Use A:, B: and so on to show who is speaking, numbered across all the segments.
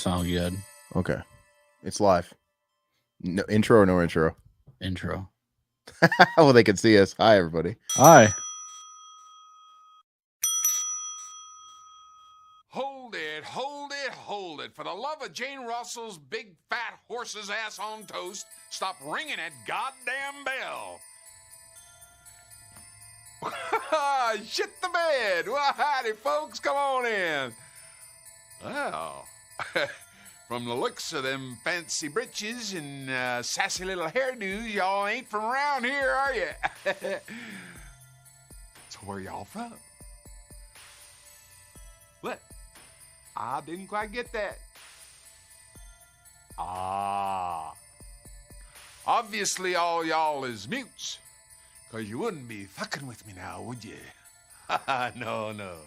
A: sound good.
B: Okay. It's live. No intro or no intro?
A: Intro.
B: Well, they can see us. Hi, everybody.
A: Hi.
C: Hold it, hold it, hold it. For the love of Jane Russell's big fat horse's ass on toast, stop ringing that goddamn bell. Shit the bed. Well, howdy, folks. Come on in. Well, from the looks of them fancy breeches and sassy little hairdos, y'all ain't from around here, are you? So where y'all from? What? I didn't quite get that. Obviously all y'all is mutes, 'cause you wouldn't be fucking with me now, would you? No.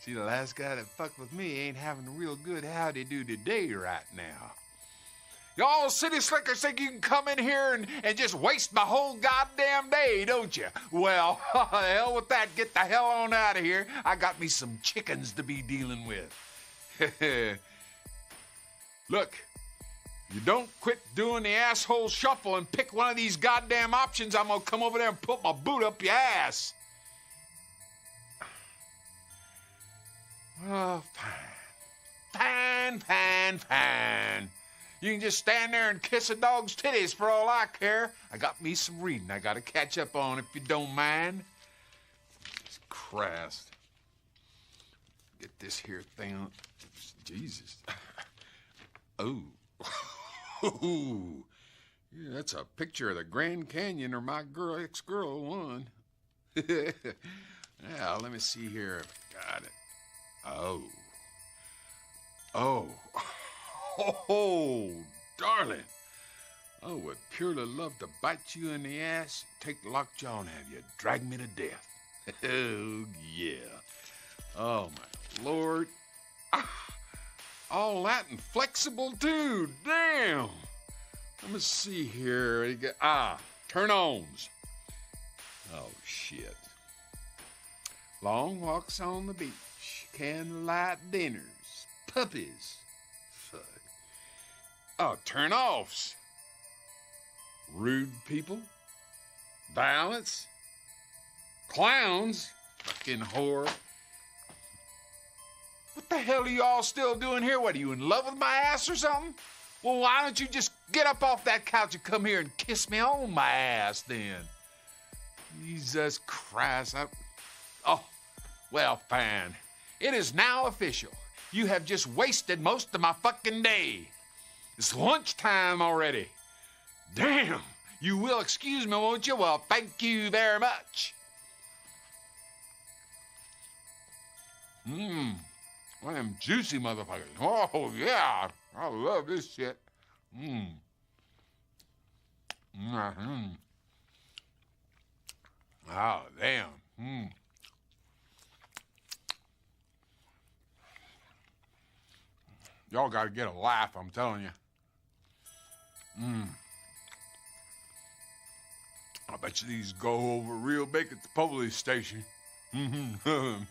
C: See, the last guy that fucked with me ain't having a real good howdy-do today right now. Y'all city slickers think you can come in here and just waste my whole goddamn day, don't you? Well, the hell with that. Get the hell on out of here. I got me some chickens to be dealing with. Look, you don't quit doing the asshole shuffle and pick one of these goddamn options, I'm gonna come over there and put my boot up your ass. Oh, fine. You can just stand there and kiss a dog's titties for all I care. I got me some reading I gotta catch up on if you don't mind. Christ. Get this here thing on. Jesus. Oh. Yeah, that's a picture of the Grand Canyon or my ex-girl one. Yeah, let me see here if I got it. Oh, darling. I would purely love to bite you in the ass, take the lockjaw and have you drag me to death. Oh, yeah. Oh, my Lord. All that and flexible, too. Damn. Let me see here. Turn-ons. Oh, shit. Long walks on the beach, candlelight dinners, puppies. Fuck. Oh, turn-offs. Rude people. Violence. Clowns. Fucking whore. What the hell are you all still doing here? What, are you in love with my ass or something? Well, why don't you just get up off that couch and come here and kiss me on my ass then? Jesus Christ. Oh, well, fine. It is now official. You have just wasted most of my fucking day. It's lunchtime already. Damn. You will excuse me, won't you? Well, thank you very much. One of them juicy motherfuckers. Oh, yeah. I love this shit. Oh, damn. Y'all gotta get a laugh, I'm telling you. I bet you these go over real big at the police station. Damn.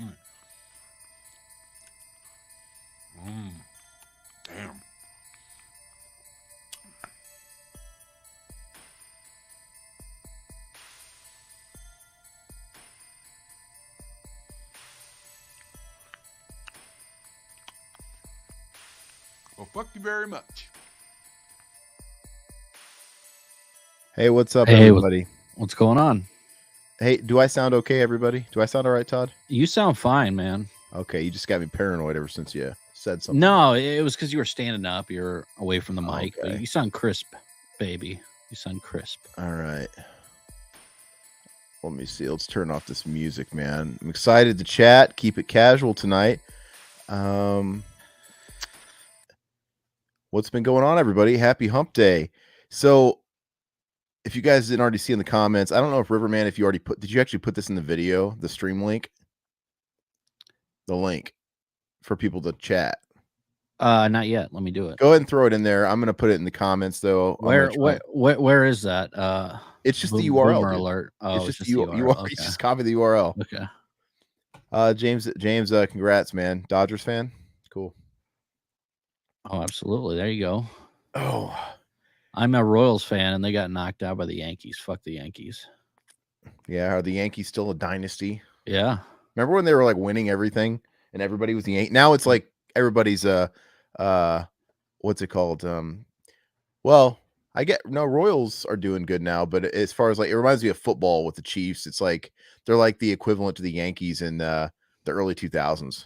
C: Well, fuck you very much.
B: Hey, what's up, everybody?
A: What's going on?
B: Hey, do I sound okay, everybody? Do I sound all right, Todd?
A: You sound fine, man.
B: Okay, you just got me paranoid ever since you said something.
A: No, it was because you were standing up. You're away from the mic.
B: Okay.
A: But you sound crisp, baby. You sound crisp.
B: All right. Let me see. Let's turn off this music, man. I'm excited to chat. Keep it casual tonight. What's been going on, everybody? Happy Hump Day. So, if you guys didn't already see in the comments, I don't know if Riverman, if you already did you actually put this in the video, the stream link? The link for people to chat.
A: Not yet. Let me do it.
B: Go ahead and throw it in there. I'm going to put it in the comments, though.
A: Where is that?
B: It's just the URL.
A: Boomer alert. Oh,
B: it's just the URL.
A: Okay.
B: Just copy the URL.
A: Okay.
B: James, congrats, man. Dodgers fan. Cool.
A: Oh, absolutely. There you go.
B: Oh,
A: I'm a Royals fan, and they got knocked out by the Yankees. Fuck the Yankees.
B: yeah. Are the Yankees still a dynasty?
A: Yeah.
B: Remember when they were like winning everything and everybody was the Yankee? Now it's like everybody's what's it called? Well, I get no Royals are doing good now, but as far as like it reminds me of football with the Chiefs. It's like they're like the equivalent to the Yankees in the early 2000s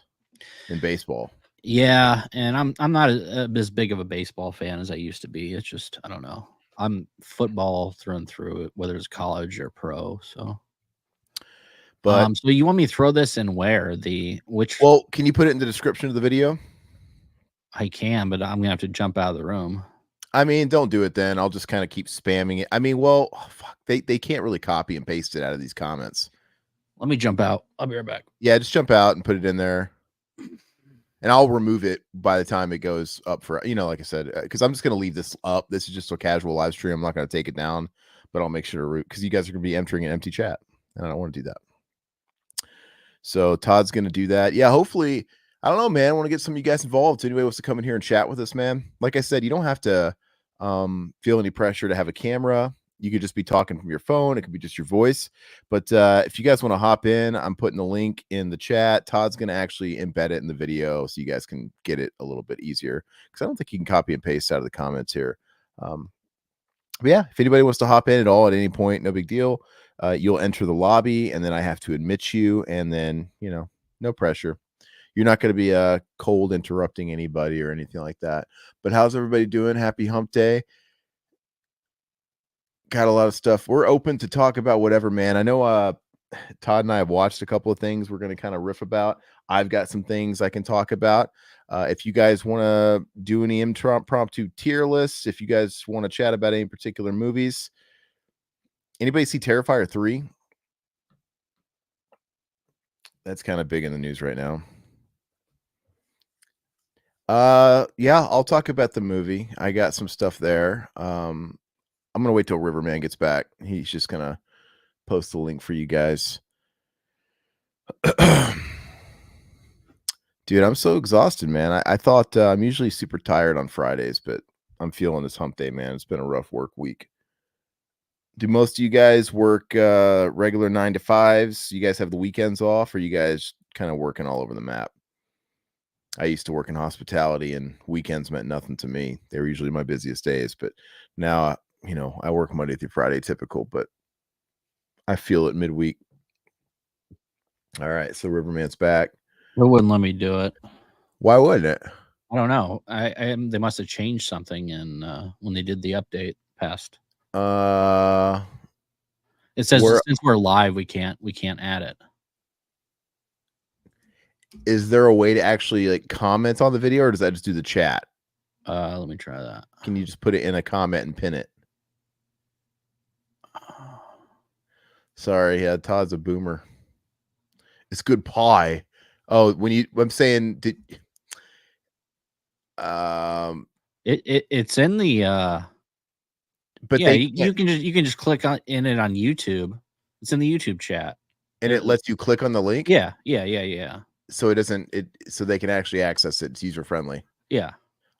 B: in baseball.
A: Yeah, and I'm not as big of a baseball fan as I used to be. It's just I don't know. I'm football through and through, whether it's college or pro. So,
B: But
A: so you want me to throw this in where which?
B: well, can you put it in the description of the video?
A: I can, but I'm gonna have to jump out of the room.
B: I mean, don't do it then. I'll just kind of keep spamming it. I mean, well, fuck, they can't really copy and paste it out of these comments.
A: Let me jump out. I'll be right back.
B: Yeah, just jump out and put it in there. And I'll remove it by the time it goes up for, like I said, because I'm just going to leave this up. This is just a casual live stream. I'm not going to take it down, but I'll make sure to root because you guys are going to be entering an empty chat. And I don't want to do that. So Todd's going to do that. Yeah, hopefully. I don't know, man. I want to get some of you guys involved. So anybody wants to come in here and chat with us, man. Like I said, you don't have to feel any pressure to have a camera. You could just be talking from your phone. It could be just your voice. But if you guys want to hop in, I'm putting the link in the chat. Todd's going to actually embed it in the video so you guys can get it a little bit easier because I don't think you can copy and paste out of the comments here. But yeah, if anybody wants to hop in at all at any point, no big deal. You'll enter the lobby and then I have to admit you and then, no pressure. You're not going to be cold interrupting anybody or anything like that. But how's everybody doing? Happy hump day. Got a lot of stuff. We're open to talk about whatever, man. I know Todd and I have watched a couple of things we're going to kind of riff about. I've got some things I can talk about. If you guys want to do any impromptu tier lists, if you guys want to chat about any particular movies, anybody see Terrifier 3? That's kind of big in the news right now. Yeah, I'll talk about the movie. I got some stuff there. I'm going to wait till Riverman gets back. He's just going to post the link for you guys. Dude, I'm so exhausted, man. I thought I'm usually super tired on Fridays, but I'm feeling this hump day, man. It's been a rough work week. Do most of you guys work regular 9 to 5s? You guys have the weekends off, or you guys kind of working all over the map? I used to work in hospitality, and weekends meant nothing to me. They were usually my busiest days, but now I work Monday through Friday typical, but I feel it midweek. All right. So Riverman's back.
A: It wouldn't let me do it.
B: Why wouldn't it?
A: I don't know. They must have changed something when they did the update past. It says since we're live, we can't add it.
B: Is there a way to actually like comment on the video, or does that just do the chat?
A: Let me try that.
B: Can you just put it in a comment and pin it? Sorry, yeah, Todd's a boomer. It's good pie. Oh, I'm saying
A: it's in the
B: but
A: yeah, you can just click in it on YouTube. It's in the YouTube chat.
B: And it lets you click on the link?
A: Yeah.
B: So so they can actually access it. It's user friendly.
A: Yeah.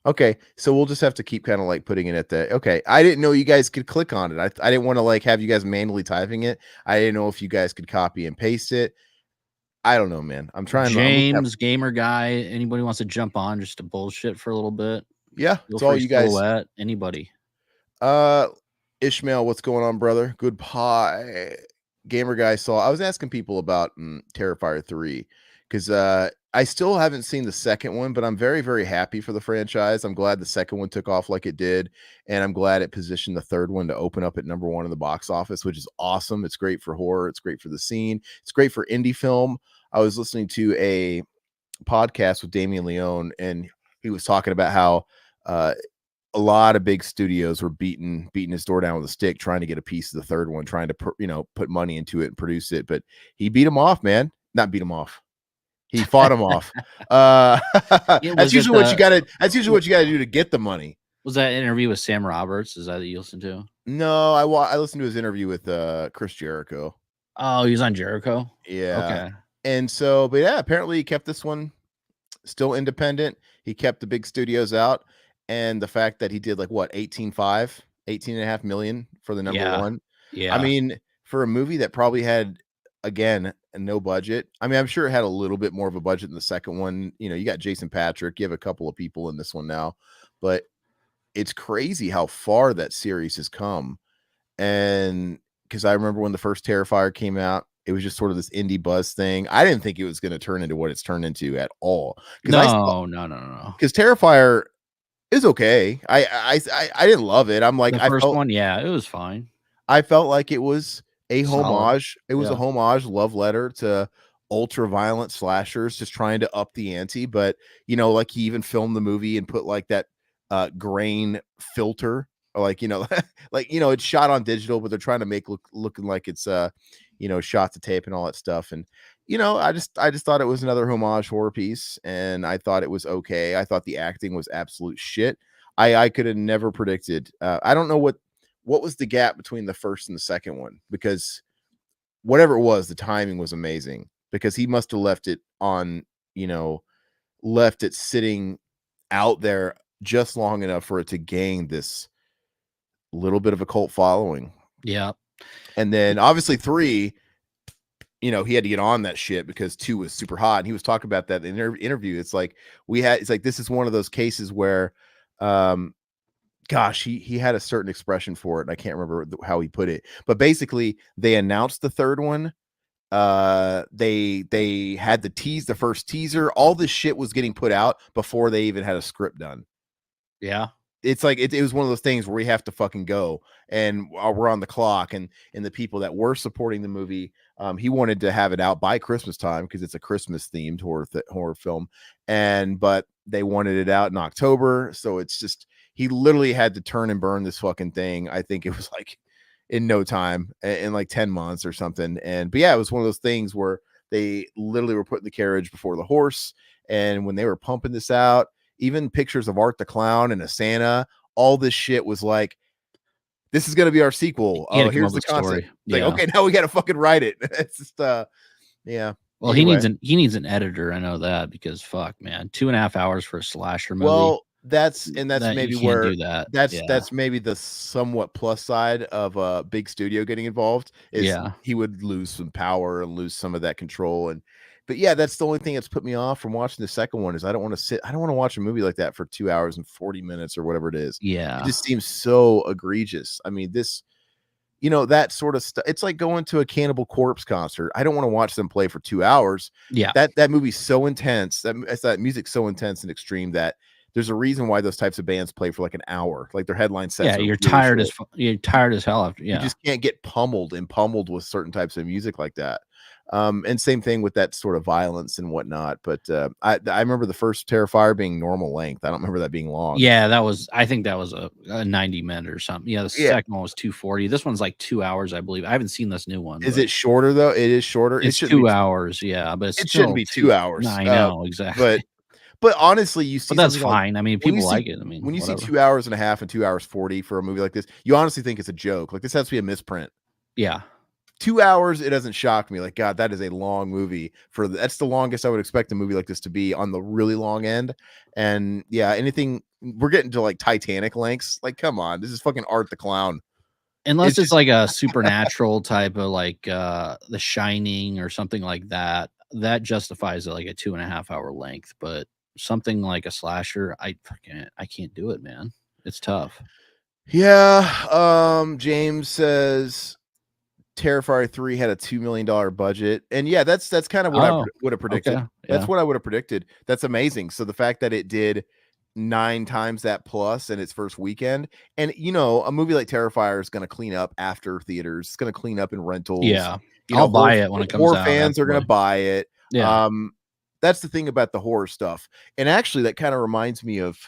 B: Okay, so we'll just have to keep kind of like putting it at the. Okay, I didn't know you guys could click on it. I didn't want to like have you guys manually typing it. I didn't know if you guys could copy and paste it. I don't know, man. I'm trying.
A: James, gamer guy. Anybody wants to jump on just to bullshit for a little bit?
B: Yeah, it's all you guys.
A: Silhouette, anybody?
B: Ishmael, what's going on, brother? Good pie. Gamer guy saw. I was asking people about Terrifier 3 because I still haven't seen the second one, but I'm very, very happy for the franchise. I'm glad the second one took off like it did, and I'm glad it positioned the third one to open up at #1 in the box office, which is awesome. It's great for horror. It's great for the scene. It's great for indie film. I was listening to a podcast with Damien Leone, and he was talking about how a lot of big studios were beating his door down with a stick, trying to get a piece of the third one, trying to put money into it and produce it. But he beat him off, man. Not beat him off. He fought him off. That's usually what you got to do to get the money.
A: Was that interview with Sam Roberts? Is that you listened to?
B: No, I listened to his interview with Chris Jericho.
A: Oh, he was on Jericho?
B: Yeah.
A: Okay.
B: And so, but yeah, apparently he kept this one still independent. He kept the big studios out, and the fact that he did like what 18.5 million for the number
A: Yeah.
B: one. I
A: Yeah.
B: mean, for a movie that probably had, again, no budget. I mean, I'm sure it had a little bit more of a budget than the second one. You know, you got Jason Patrick, you have a couple of people in this one now, but it's crazy how far that series has come. And because I remember when the first Terrifier came out, it was just sort of this indie buzz thing. I didn't think it was going to turn into what it's turned into at all.
A: No.
B: Because Terrifier is okay. I didn't love it. I'm like,
A: The first one, yeah, it was fine.
B: I felt like it was a
A: Solid.
B: homage. It was
A: Yeah.
B: a homage, love letter to ultra violent slashers, just trying to up the ante. But you know, like he even filmed the movie and put like that grain filter, or like, you know, like, you know, it's shot on digital, but they're trying to make looking like it's you know, shot to tape and all that stuff. And you know, I just thought it was another homage horror piece, and I thought it was okay. I thought the acting was absolute shit. I could have never predicted. I don't know what was the gap between the first and the second one, because whatever it was, the timing was amazing, because he must have left it on, you know, left it sitting out there just long enough for it to gain this little bit of a cult following.
A: Yeah.
B: And then obviously 3, you know, he had to get on that shit because 2 was super hot. And he was talking about that in an interview. It's like this is one of those cases where, gosh, he had a certain expression for it, and I can't remember how he put it. But basically, they announced the third one. They had the first teaser. All this shit was getting put out before they even had a script done.
A: Yeah.
B: It's like it was one of those things where we have to fucking go, and we're on the clock. And the people that were supporting the movie, he wanted to have it out by Christmas time because it's a Christmas themed horror film, but they wanted it out in October, so it's just, he literally had to turn and burn this fucking thing. I think it was like in no time, in like 10 months or something. But yeah, it was one of those things where they literally were putting the carriage before the horse, and when they were pumping this out, even pictures of Art the Clown and a Santa, all this shit was like, this is going to be our sequel. Oh, here's the concept. Like, okay, now we got to fucking write it. It's just, yeah.
A: Well, anyway. he needs an editor. I know that, because fuck, man, 2.5 hours for a slasher movie.
B: Well, that's maybe where that's maybe the somewhat plus side of a big studio getting involved, is he would lose some power and lose some of that control. But yeah, that's the only thing that's put me off from watching the second one, is I don't want to watch a movie like that for 2 hours and 40 minutes or whatever it is.
A: Yeah.
B: It just seems so egregious. I mean, this, you know, that sort of stuff. It's like going to a Cannibal Corpse concert. I don't want to watch them play for 2 hours.
A: Yeah.
B: That movie's so intense. That music's so intense and extreme that there's a reason why those types of bands play for like an hour. Like their headline sets.
A: Yeah, you're tired as hell after. Yeah.
B: You just can't get pummeled with certain types of music like that. And same thing with that sort of violence and whatnot. But I remember the first Terrifier being normal length. I don't remember that being long.
A: Yeah, I think that was a 90-minute or something. Yeah, the second one was 240. This one's like 2 hours, I believe. I haven't seen this new one.
B: Is it shorter though? It is shorter.
A: It's 2 hours. Yeah, but
B: it shouldn't be 2 hours.
A: No, I know exactly.
B: But honestly, you see,
A: but that's fine. Like, I mean, people like it. I mean,
B: when you see 2 hours and a half and 2 hours 40 for a movie like this, you honestly think it's a joke. Like, this has to be a misprint.
A: Yeah.
B: 2 hours, it doesn't shock me. Like, God, that is a long movie. That's the longest I would expect a movie like this to be, on the really long end. And yeah, anything, we're getting to like Titanic lengths. Like, come on, this is fucking Art the Clown.
A: Unless it's like a supernatural type of like The Shining or something like that, that justifies it, like a 2.5 hour length. But something like a slasher, I can't do it, man. It's tough.
B: Yeah. James says Terrifier 3 had a $2 million budget, and yeah, that's kind of what I would have predicted. Okay. That's what I would have predicted. That's amazing. So the fact that it did 9 times that plus in its first weekend, and you know, a movie like Terrifier is going to clean up after theaters. It's going to clean up in rentals.
A: Yeah, I'll buy it when it comes out.
B: Horror fans are going to buy it.
A: Yeah.
B: That's the thing about the horror stuff. And actually, that kind of reminds me of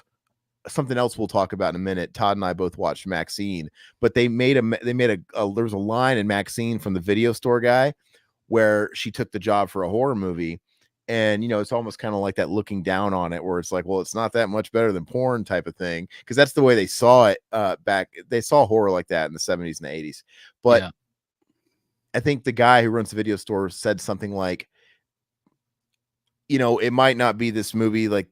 B: something else we'll talk about in a minute. Todd and I both watched Maxxxine, but there was a line in Maxxxine from the video store guy where she took the job for a horror movie. And, you know, it's almost kind of like that looking down on it, where it's like, well, it's not that much better than porn type of thing. Cause that's the way they saw it they saw horror like that in the 70s and the 80s. But yeah. I think the guy who runs the video store said something like, you know, it might not be this movie, like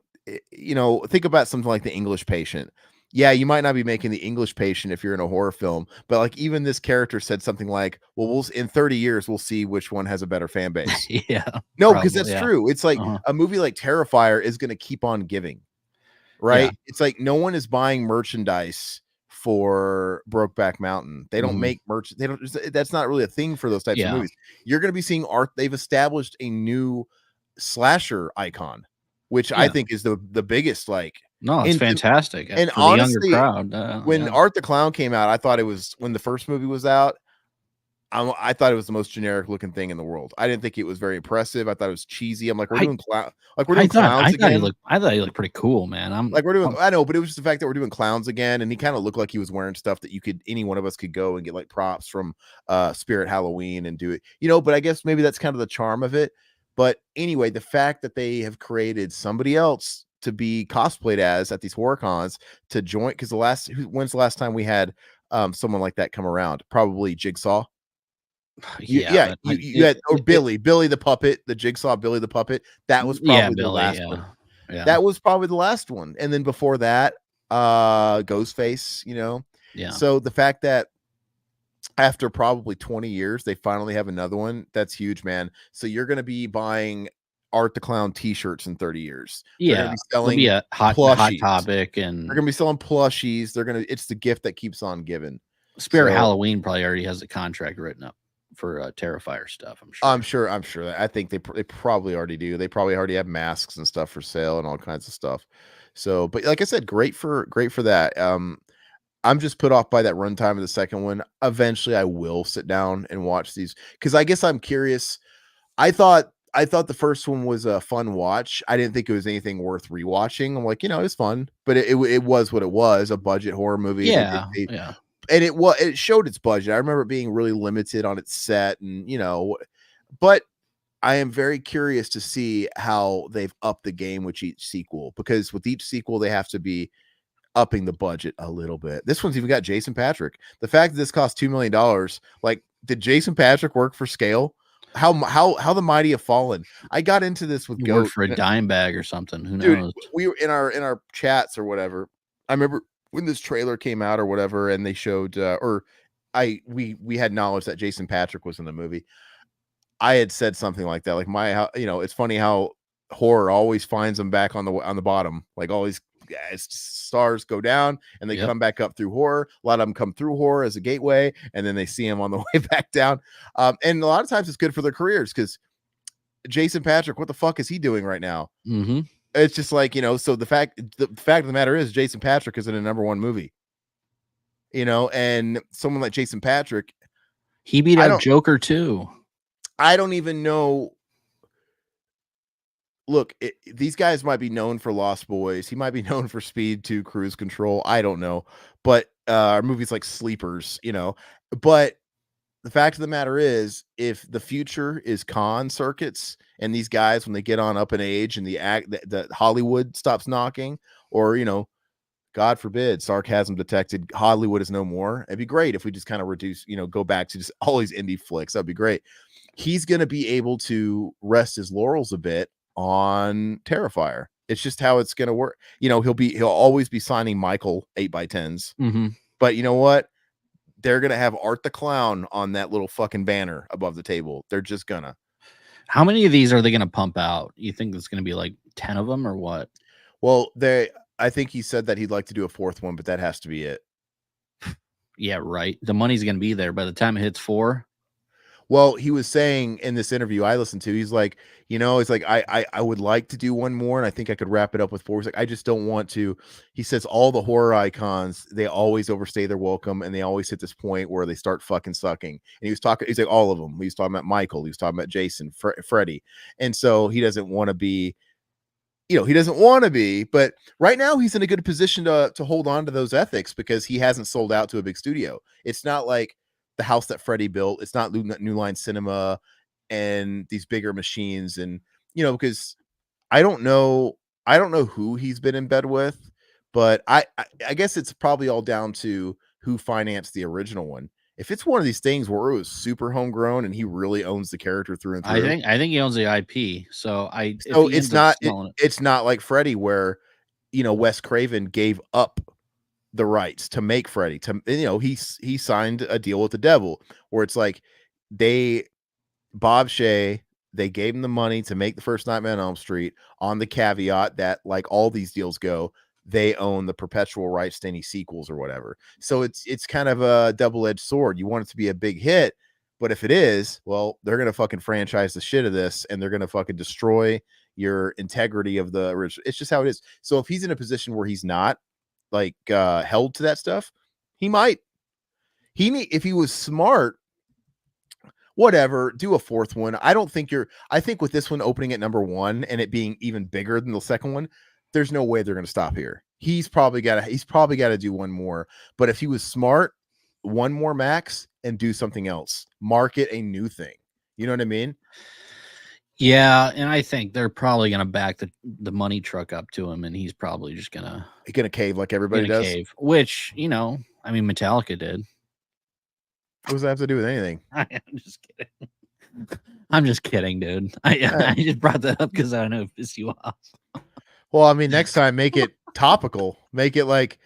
B: you know, think about something like The English Patient. Yeah, you might not be making The English Patient if you're in a horror film, but like even this character said something like, "Well, in 30 years we'll see which one has a better fan base."
A: Yeah,
B: No, because
A: probably.
B: that's
A: Yeah.
B: true. It's like
A: Uh-huh.
B: a movie like Terrifier is going to keep on giving,
A: Yeah.
B: right? It's like no one is buying merchandise for Brokeback Mountain. They don't
A: Mhm.
B: make merch. They don't. That's not really a thing for those types of
A: Yeah.
B: movies. You're going to be seeing art. They've established a new slasher icon, which I
A: Yeah.
B: think is the biggest like.
A: No, it's fantastic
B: And
A: for the younger
B: honestly,
A: crowd.
B: when
A: Yeah.
B: Art the Clown came out, I thought it was when the first movie was out. I thought it was the most generic looking thing in the world. I didn't think it was very impressive. I thought it was cheesy. I'm like, we're
A: I
B: doing clowns
A: I
B: again.
A: thought he looked pretty cool, man.
B: Like we're doing, I know, but it was just the fact that we're doing clowns again, and he kind of looked like he was wearing stuff that any one of us could go and get like props from Spirit Halloween and do it, you know. But I guess maybe that's kind of the charm of it. But anyway, the fact that they have created somebody else to be cosplayed as at these horror cons to join, because when's the last time we had someone like that come around? Probably Jigsaw.
A: Yeah, but
B: You had Billy the puppet, the Jigsaw Billy the puppet. That was
A: yeah,
B: probably the
A: Billy,
B: last
A: yeah.
B: one.
A: Yeah.
B: That was probably the last one. And then before that, Ghostface, you know.
A: Yeah.
B: So the fact that after probably 20 years, they finally have another one, that's huge, man. So you're gonna be buying Art the Clown t-shirts in 30 years. They're gonna
A: Yeah.
B: be
A: It'll
B: selling
A: be a hot
B: plushies.
A: topic,
B: They're
A: and
B: gonna be selling plushies. It's the gift that keeps on giving.
A: Spirit
B: So
A: Halloween probably already has a contract written up for Terrifier stuff, I'm sure.
B: I'm sure that I think they probably already do. They probably already have masks and stuff for sale and all kinds of stuff. So, but like I said, great for that. I'm just put off by that runtime of the second one. Eventually, I will sit down and watch these because I guess I'm curious. I thought the first one was a fun watch. I didn't think it was anything worth rewatching. I'm like, you know, it was fun, but it was what it was, a budget horror movie.
A: Yeah. Yeah.
B: And it showed its budget. I remember it being really limited on its set, and you know, but I am very curious to see how they've upped the game with each sequel, because with each sequel they have to be upping the budget a little bit. This one's even got Jason Patrick. The fact that this cost $2 million, like, did Jason Patrick work for scale? How the mighty have fallen. I got into this with
A: You
B: Goat
A: work for a dime bag or something. Who
B: dude.
A: knows?
B: We were in our chats or whatever. I remember when this trailer came out or whatever, and they showed we had knowledge that Jason Patrick was in the movie. I had said something like that, like it's funny how horror always finds them back on the bottom, like always stars go down and they come back up through horror. A lot of them come through horror as a gateway, and then they see them on the way back down. And a lot of times it's good for their careers, because Jason Patrick, what the fuck is he doing right now?
A: Mm-hmm.
B: It's just like, you know, so the fact of the matter is Jason Patrick is in a #1 movie, you know, and someone like Jason Patrick,
A: He beat out Joker too.
B: I don't even know. Look, these guys might be known for Lost Boys. He might be known for Speed 2, Cruise Control. I don't know. But movies like Sleepers, you know. But the fact of the matter is, if the future is con circuits and these guys, when they get on up in age and the Hollywood stops knocking, or, you know, God forbid, sarcasm detected, Hollywood is no more. It'd be great if we just kind of reduce, you know, go back to just all these indie flicks. That'd be great. He's going to be able to rest his laurels a bit on Terrifier. It's just how it's going to work. You know, he'll always be signing Michael 8x10s.
A: Mm-hmm.
B: But you know what? They're going to have Art the Clown on that little fucking banner above the table. They're just gonna.
A: How many of these are they going to pump out? You think it's going to be like 10 of them or what?
B: Well, I think he said that he'd like to do a fourth one, but that has to be it.
A: Yeah, right. The money's going to be there by the time it hits 4.
B: Well, he was saying in this interview I listened to, he's like, you know, it's like, I would like to do one more, and I think I could wrap it up with 4. He's like, I just don't want to. He says all the horror icons, they always overstay their welcome, and they always hit this point where they start fucking sucking. And he's like, all of them. He was talking about Michael. He was talking about Jason, Freddy. And so he doesn't want to be, you know, he doesn't want to be, but right now he's in a good position to hold on to those ethics, because he hasn't sold out to a big studio. It's not like the house that Freddie built. It's not New Line Cinema and these bigger machines. And, you know, because I don't know who he's been in bed with, but I guess it's probably all down to who financed the original one. If it's one of these things where it was super homegrown and he really owns the character through and through,
A: I think he owns the IP. So if
B: so
A: he ends up selling it,
B: it's not like Freddy where Wes Craven gave up the rights to make Freddy. He signed a deal with the devil where it's like Bob Shea, they gave him the money to make the first Nightmare on Elm Street on the caveat that, like all these deals go, they own the perpetual rights to any sequels or whatever. So it's kind of a double-edged sword. You want it to be a big hit, but if it is, well, they're going to fucking franchise the shit of this and they're going to fucking destroy your integrity of the original. It's just how it is. So if he's in a position where he's not like held to that stuff, he might. If he was smart, whatever, do a fourth one. I think with this one opening at number 1 and it being even bigger than the second one, there's no way they're going to stop here. He's probably got to do one more. But if he was smart, one more max and do something else. Market a new thing. You know what I mean?
A: yeah, and I think they're probably going to back the money truck up to him, and he's probably just going to
B: cave like everybody does.
A: Which, I mean, Metallica did.
B: What does that have to do with anything?
A: I'm just kidding. I'm just kidding, dude. I just brought that up because I know it pissed you off.
B: Well, I mean, next time make it topical. Make it like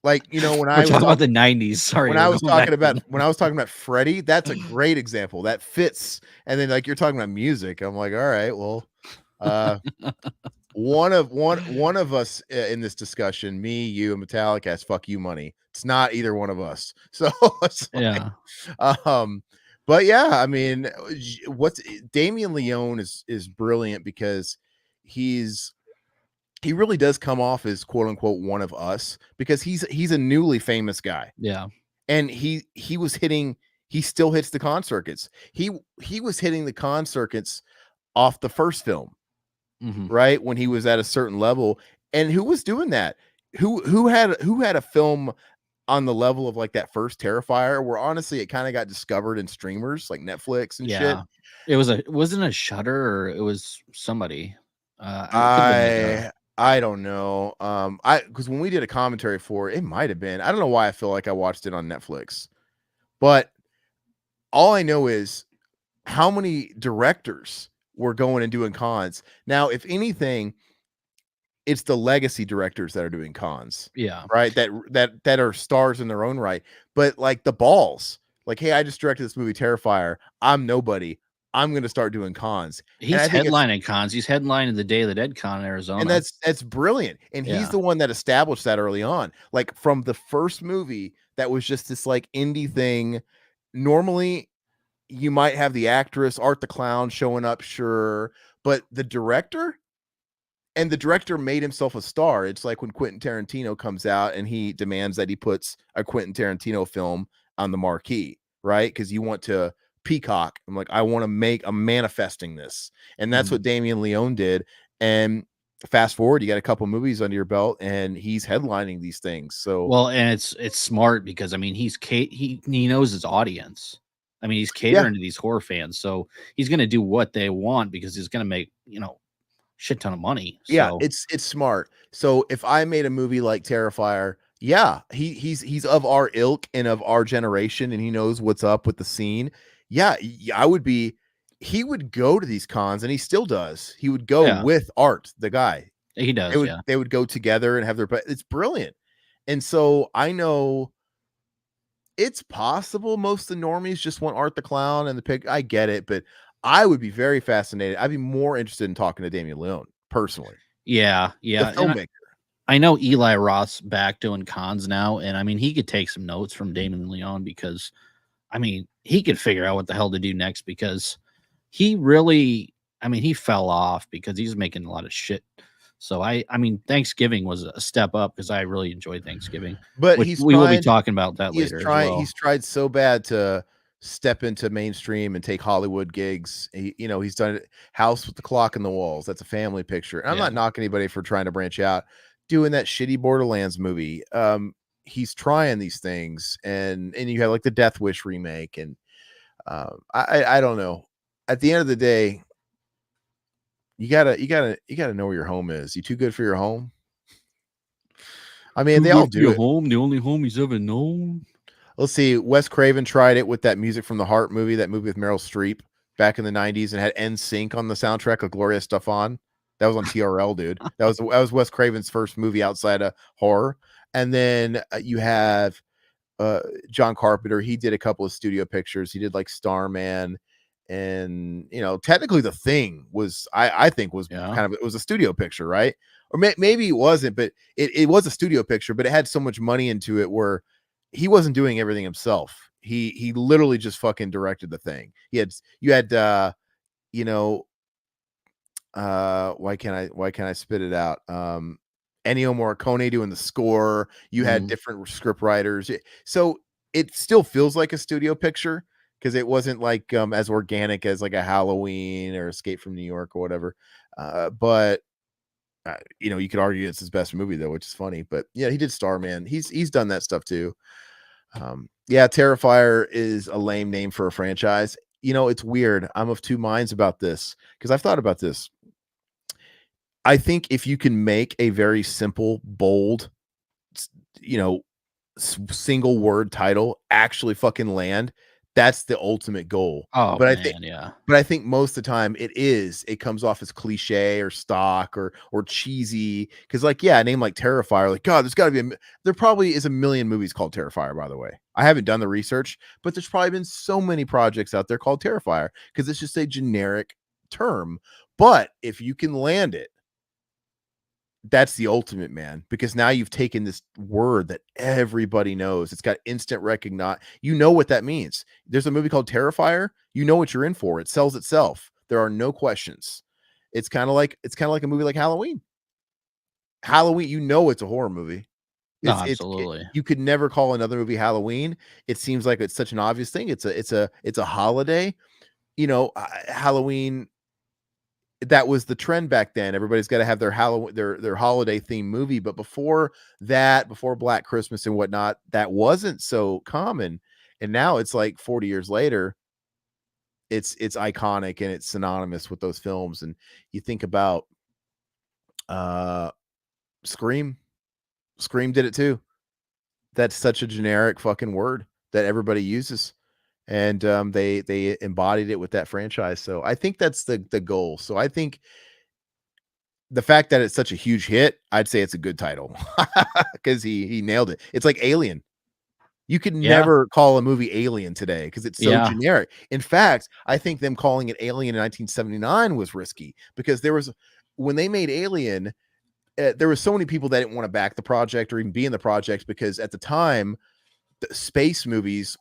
B: when I was
A: talking about the 90s. Sorry,
B: when I was talking about Freddy, that's a great example that fits. And then like you're talking about music, I'm like, all right, well, one of us in this discussion, me, you, and Metallica has fuck you money. It's not either one of us. So
A: yeah.
B: But yeah, I mean, Damien Leone is brilliant because he really does come off as quote unquote one of us because he's a newly famous guy.
A: Yeah.
B: And he still hits the con circuits. He was hitting the con circuits off the first film, right? When he was at a certain level. And who was doing that? Who had a film on the level of like that first Terrifier, where honestly it kind of got discovered in streamers like Netflix and shit.
A: It wasn't a Shudder, or it was somebody.
B: I don't know. Because when we did a commentary for it, it might have been. I don't know why I feel like I watched it on Netflix, but all I know is how many directors were going and doing cons. Now, if anything, it's the legacy directors that are doing cons.
A: Yeah.
B: Right. That are stars in their own right. But like the balls, like, hey, I just directed this movie Terrifier. I'm nobody. I'm going to start doing cons.
A: He's headlining cons. He's headlining the Day of the Dead con in Arizona.
B: And that's brilliant. And he's the one that established that early on. Like from the first movie that was just this like indie thing. Normally you might have the actress Art the Clown showing up, sure. But the director made himself a star. It's like when Quentin Tarantino comes out and he demands that he puts a Quentin Tarantino film on the marquee, right? Because you want to peacock. I'm like, I'm manifesting this. And that's what Damien Leone did. And fast forward, you got a couple movies under your belt and he's headlining these things. So,
A: well, and it's smart because I mean, he knows his audience. I mean, he's catering to these horror fans. So he's going to do what they want because he's going to make, shit ton of money. So.
B: Yeah, it's smart. So if I made a movie like Terrifier, yeah, he's of our ilk and of our generation and he knows what's up with the scene. Yeah, he would go to these cons and he still does. He would go with Art, the guy.
A: He does.
B: They would go together and have it's brilliant. And so I know it's possible most of the normies just want Art the Clown and the pig. I get it, but I would be very fascinated. I'd be more interested in talking to Damien Leone personally.
A: Yeah.
B: The filmmaker.
A: I know Eli Roth's back doing cons now, and I mean he could take some notes from Damien Leone because I mean he could figure out what the hell to do next because he fell off because he's making a lot of shit. So I mean Thanksgiving was a step up because I really enjoyed Thanksgiving.
B: But
A: we will be talking about that later.
B: He's tried so bad to step into mainstream and take Hollywood gigs. He's done it. House with the Clock in the Walls. That's a family picture. And I'm not knocking anybody for trying to branch out. Doing that shitty Borderlands movie. He's trying these things, and you have like the Death Wish remake, and I don't know. At the end of the day, you gotta know where your home is. You too good for your home? I mean, they all do it.
A: Home, the only home he's ever known.
B: let's see. Wes Craven tried it with that Music from the Heart movie, that movie with Meryl Streep back in the 90s, and had NSYNC on the soundtrack of Gloria Estefan. That was on TRL, dude. That was Wes Craven's first movie outside of horror. And then you have John Carpenter. He did a couple of studio pictures. He did like Starman, and technically The Thing was, I think was kind of, it was a studio picture, right? Or maybe it wasn't, but it was a studio picture, but it had so much money into it where he wasn't doing everything himself. He literally just fucking directed The Thing. You had why can't I spit it out? Ennio Morricone doing the score. You had different script writers. So it still feels like a studio picture because it wasn't like as organic as like a Halloween or Escape from New York or whatever. But you could argue it's his best movie though, which is funny. But yeah, he did Starman. He's done that stuff too. Yeah, Terrifier is a lame name for a franchise. It's weird. I'm of two minds about this because I've thought about this. I think if you can make a very simple, bold, single word title actually fucking land, that's the ultimate goal.
A: Oh,
B: but
A: I
B: think most of the time it comes off as cliche or stock or cheesy. Cause like, yeah, a name like Terrifier, like, God, there probably is a million movies called Terrifier, by the way. I haven't done the research, but there's probably been so many projects out there called Terrifier because it's just a generic term. But if you can land it, that's the ultimate, man, because now you've taken this word that everybody knows. It's got instant recognition. You know what that means. There's a movie called Terrifier. You know what you're in for. It sells itself. There are no questions. It's kind of like a movie like Halloween. Halloween, it's a horror movie.
A: Absolutely.
B: You could never call another movie Halloween. It seems like it's such an obvious thing. It's a holiday. Halloween, that was the trend back then. Everybody's got to have their Halloween, their holiday themed movie. But before Black Christmas and whatnot, that wasn't so common. And now it's like 40 years later, it's iconic and it's synonymous with those films. And you think about Scream did it too. That's such a generic fucking word that everybody uses. And they embodied it with that franchise. So I think that's the goal. So I think the fact that it's such a huge hit, I'd say it's a good title because he nailed it. It's like Alien. You could never call a movie Alien today because it's so generic. In fact, I think them calling it Alien in 1979 was risky because when they made Alien, there were so many people that didn't want to back the project or even be in the project because at the time, the space movies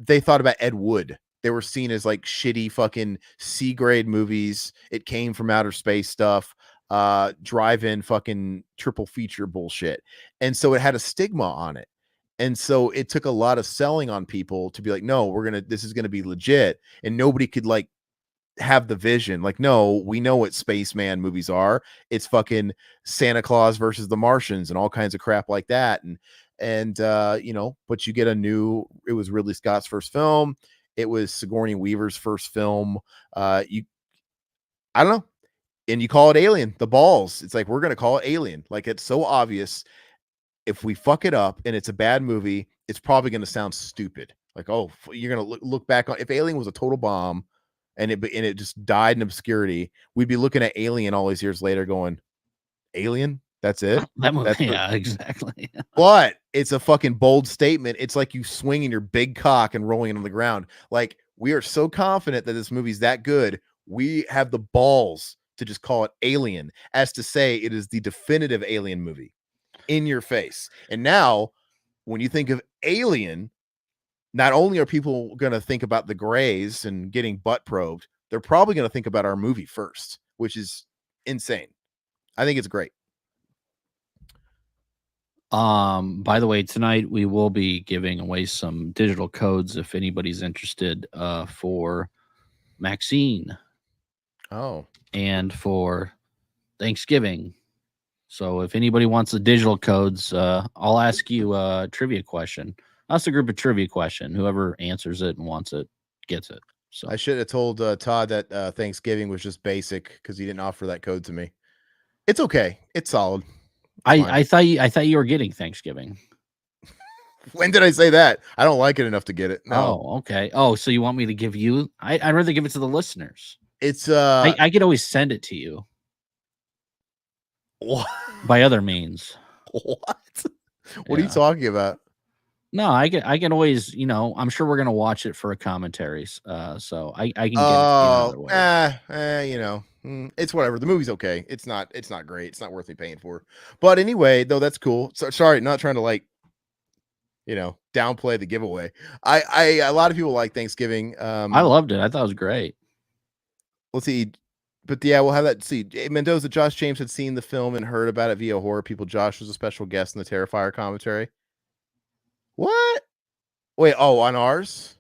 B: they thought about Ed Wood. They were seen as like shitty fucking C-grade movies. It came from outer space stuff, drive-in fucking triple feature bullshit. And so it had a stigma on it. And so it took a lot of selling on people to be like, no, this is going to be legit. And nobody could like have the vision. Like, no, we know what spaceman movies are. It's fucking Santa Claus versus the Martians and all kinds of crap like that. And but you get it was Ridley Scott's first film. It was Sigourney Weaver's first film. I don't know. And you call it Alien, the balls. It's like, we're going to call it Alien. Like, it's so obvious. If we fuck it up and it's a bad movie, it's probably going to sound stupid. Like, oh, you're going to look back on, if Alien was a total bomb and it just died in obscurity, we'd be looking at Alien all these years later going, Alien? That's it?
A: That movie, exactly.
B: But it's a fucking bold statement. It's like you swinging your big cock and rolling it on the ground. Like, we are so confident that this movie's that good. We have the balls to just call it Alien, as to say it is the definitive Alien movie in your face. And now, when you think of Alien, not only are people going to think about the Greys and getting butt probed, they're probably going to think about our movie first, which is insane. I think it's great.
A: By the way, tonight we will be giving away some digital codes if anybody's interested for Maxxxine.
B: Oh.
A: And for Thanksgiving. So if anybody wants the digital codes, I'll ask you a trivia question. That's a group of trivia question. Whoever answers it and wants it gets it. So
B: I should have told Todd that Thanksgiving was just basic because he didn't offer that code to me. It's okay. It's solid.
A: I thought you were getting Thanksgiving.
B: When did I say that? I don't like it enough to get it. No.
A: Oh, okay. Oh, so you want me to give you? I'd rather give it to the listeners.
B: It's
A: I could always send it to you
B: what?
A: by other means.
B: What are you
A: Yeah.
B: talking about?
A: No, I can always, I'm sure we're gonna watch it for a commentaries. So I can get it to you another way.
B: It's whatever. The movie's okay. It's not great. It's not worth me paying for. But anyway, though, that's cool. So sorry, not trying to downplay the giveaway. A lot of people like Thanksgiving.
A: I loved it. I thought it was great.
B: Let's see. But yeah, we'll have that. See, Mendoza, Josh James had seen the film and heard about it via Horror People. Josh was a special guest in the Terrifier commentary. What? Wait, on ours?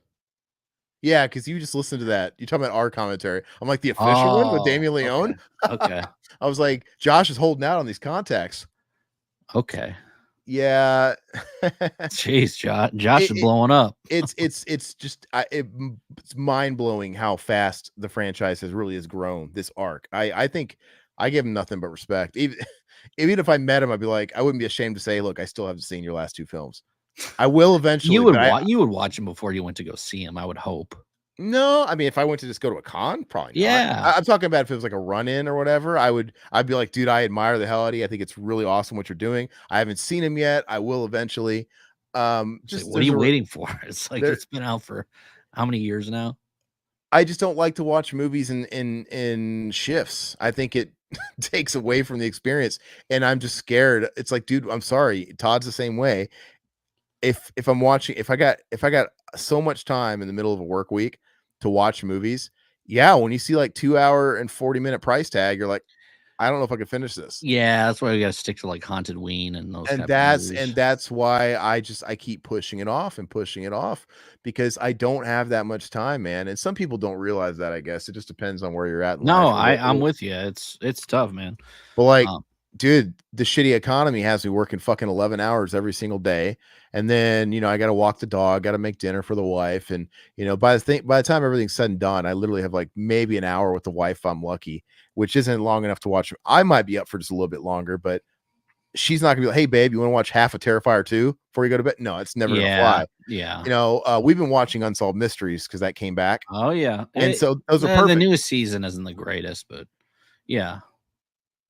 B: Yeah, because you just listened to that. You're talking about our commentary. I'm like, the official one with Damien Leone?
A: Okay.
B: I was like, Josh is holding out on these contacts.
A: Okay.
B: Yeah.
A: Jeez, Josh is blowing up.
B: It's just it's mind-blowing how fast the franchise has grown, this arc. I think I give him nothing but respect. Even if I met him, I'd be like, I wouldn't be ashamed to say, look, I still haven't seen your last 2 films. I will eventually.
A: You would watch him before you went to go see him, I would hope.
B: No, I mean, if I went to just go to a con, probably not.
A: Yeah.
B: I'm talking about if it was like a run-in or whatever, I'd be like, dude, I admire the hell out of you. I think it's really awesome what you're doing. I haven't seen him yet. I will eventually.
A: Just what are you waiting for? It's like it's been out for how many years now?
B: I just don't like to watch movies in shifts. I think it takes away from the experience, and I'm just scared. It's like, dude, I'm sorry. Todd's the same way. If I'm watching, if I got so much time in the middle of a work week to watch movies, yeah, when you see like 2 hour and 40-minute price tag, you're like, I don't know if I can finish this.
A: Yeah, that's why we got to stick to like Haunted Ween and those.
B: And that's why I keep pushing it off because I don't have that much time, man. And some people don't realize that. I guess it just depends on where you're at.
A: No, I'm with you. It's tough, man.
B: But like, dude, the shitty economy has me working fucking 11 hours every single day. And then, I got to walk the dog, got to make dinner for the wife. And, by the time everything's said and done, I literally have like maybe an hour with the wife if I'm lucky, which isn't long enough to watch. I might be up for just a little bit longer, but she's not gonna be like, hey, babe, you want to watch half of Terrifier 2 before you go to bed? No, it's never gonna fly.
A: Yeah.
B: We've been watching Unsolved Mysteries because that came back.
A: Oh, yeah.
B: And so those are perfect.
A: The newest season isn't the greatest, but yeah.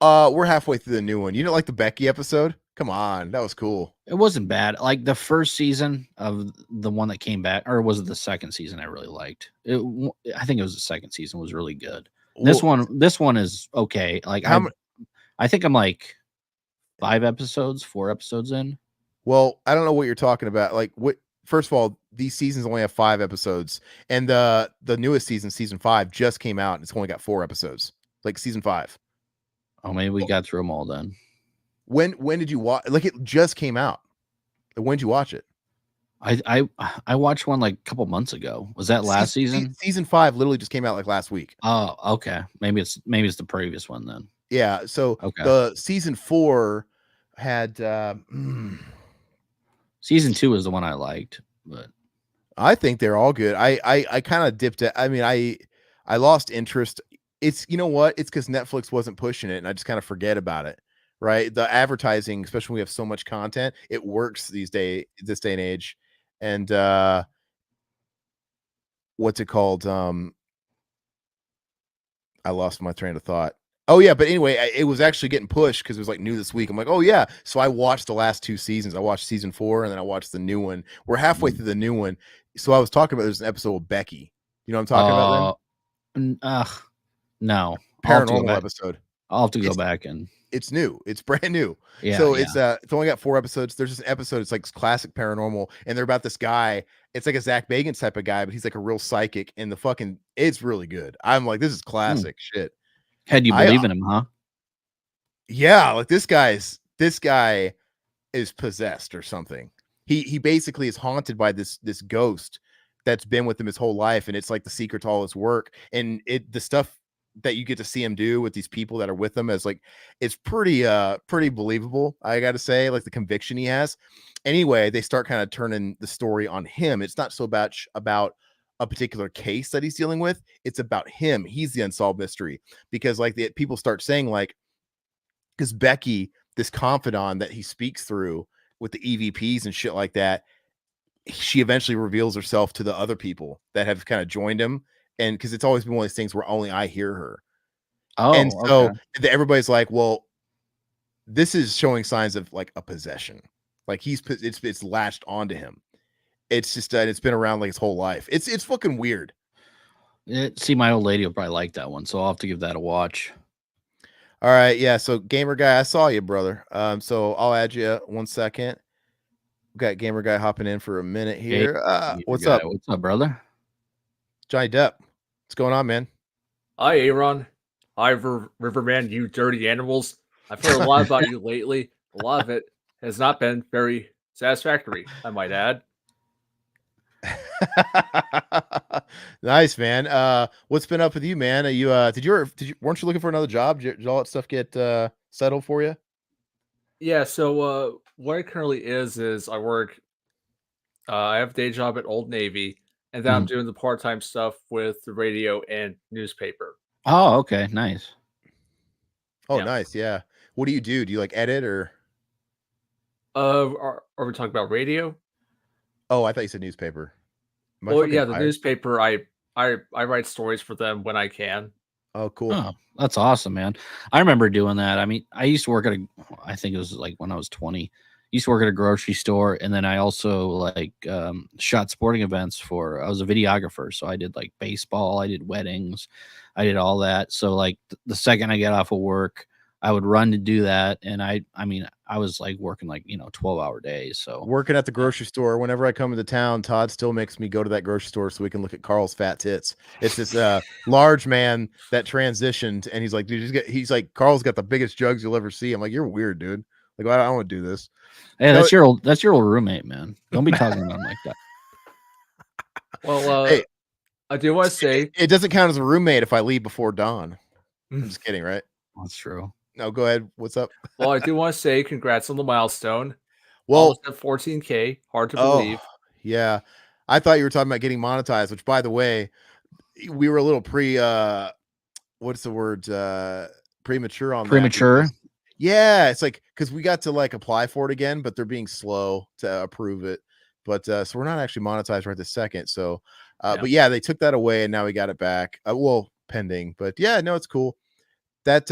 B: We're halfway through the new one. You didn't like the Becky episode? Come on, that was cool.
A: It wasn't bad. Like the first season of the one that came back, or was it the second season I really liked? I think it was the second season was really good. This one is okay. Like I think I'm like 4 episodes in.
B: Well, I don't know what you're talking about. Like what? First of all, these seasons only have 5 episodes, and the newest season 5 just came out, and it's only got 4 episodes. Like season 5.
A: Oh, maybe we got through them all then.
B: When did you watch? Like it just came out. When did you watch it?
A: I watched one like a couple months ago. Was that last season?
B: Season 5 literally just came out like last week.
A: Oh, okay. Maybe it's the previous one then.
B: Yeah. So the season 4 had
A: season 2 is the one I liked, but
B: I think they're all good. I kind of dipped it. I mean, I lost interest. It's what? It's because Netflix wasn't pushing it, and I just kind of forget about it. Right? The advertising, especially when we have so much content, it works this day and age. And what's it called? I lost my train of thought. Oh yeah, but anyway, it was actually getting pushed because it was like new this week. I'm like, oh yeah. So I watched the last 2 seasons. I watched season 4 and then I watched the new one. We're halfway through the new one. So I was talking about there's an episode with Becky. You know what I'm talking about then?
A: No.
B: Paranormal episode.
A: I'll have to go back and
B: it's new. It's brand new.
A: Yeah.
B: So it's only got 4 episodes. There's this episode. It's like classic paranormal, and they're about this guy. It's like a Zach Bagans type of guy, but he's like a real psychic. And it's really good. I'm like, this is classic shit.
A: Had you believe in him, huh?
B: Yeah, like this guy is possessed or something. He basically is haunted by this ghost that's been with him his whole life, and it's like the secret to all his work. And the stuff that you get to see him do with these people that are with him as like, it's pretty believable. I got to say, like the conviction he has. Anyway, they start kind of turning the story on him. It's not so much about a particular case that he's dealing with. It's about him. He's the unsolved mystery because like people start saying like, because Becky, this confidant that he speaks through with the EVPs and shit like that, she eventually reveals herself to the other people that have kind of joined him. And because it's always been one of these things where only I hear her. And
A: Oh,
B: so
A: okay.
B: everybody's like, well, this is showing signs of like a possession. Like it's latched onto him. It's just it's been around like his whole life. It's fucking weird.
A: See, my old lady will probably like that one, so I'll have to give that a watch.
B: All right, yeah. So gamer guy, I saw you, brother. So I'll add you 1 second. Got gamer guy hopping in for a minute here. What's up?
A: What's up, brother?
B: Johnny Depp. What's going on, man?
D: Hi, Aaron. Hi, Riverman, you dirty animals. I've heard a lot about you lately. A lot of it has not been very satisfactory, I might add.
B: Nice, man. What's been up with you, man? Are you weren't you looking for another job? Did all that stuff get settled for you?
D: Yeah, so what it currently is I work I have a day job at Old Navy, and then I'm doing the part-time stuff with the radio and newspaper.
A: Oh, okay, nice.
B: Oh,
D: Yeah.
B: nice. Yeah. What do you do? Do you like edit or?
D: Are we talking about radio?
B: Oh, I thought you said newspaper. Am I
D: Well,
B: fucking
D: yeah, the
B: tired?
D: newspaper. I write stories for them when I can.
B: Oh, cool.
A: Oh, that's awesome, man. I remember doing that. I mean, I used to work at I think it was like when I was 20, used to work at a grocery store. And then I also like shot sporting events I was a videographer. So I did like baseball, I did weddings, I did all that. So like the second I get off of work, I would run to do that. And I mean, I was like working like, 12-hour days. So
B: Working at the grocery store. Whenever I come into town, Todd still makes me go to that grocery store so we can look at Carl's fat tits. It's this large man that transitioned, and he's like, dude, he's like, Carl's got the biggest jugs you'll ever see. I'm like, you're weird, dude. Like, I don't want to do this.
A: hey, that's your old roommate, man. Don't be talking about him like that.
D: Well,
B: Hey,
D: I do want to say
B: it doesn't count as a roommate if I leave before dawn. I'm just kidding, right?
A: That's true.
B: No, go ahead. What's up?
D: Well, I do want to say congrats on the milestone.
B: Well,
D: Almost at 14K. Hard to believe.
B: Yeah. I thought you were talking about getting monetized, which, by the way, we were a little what's the word? Premature on
A: Premature.
B: that. Yeah, it's like because we got to like apply for it again, but they're being slow to approve it. But so we're not actually monetized right this second. So, but yeah, they took that away and now we got it back. Well, pending, but yeah, no, it's cool. That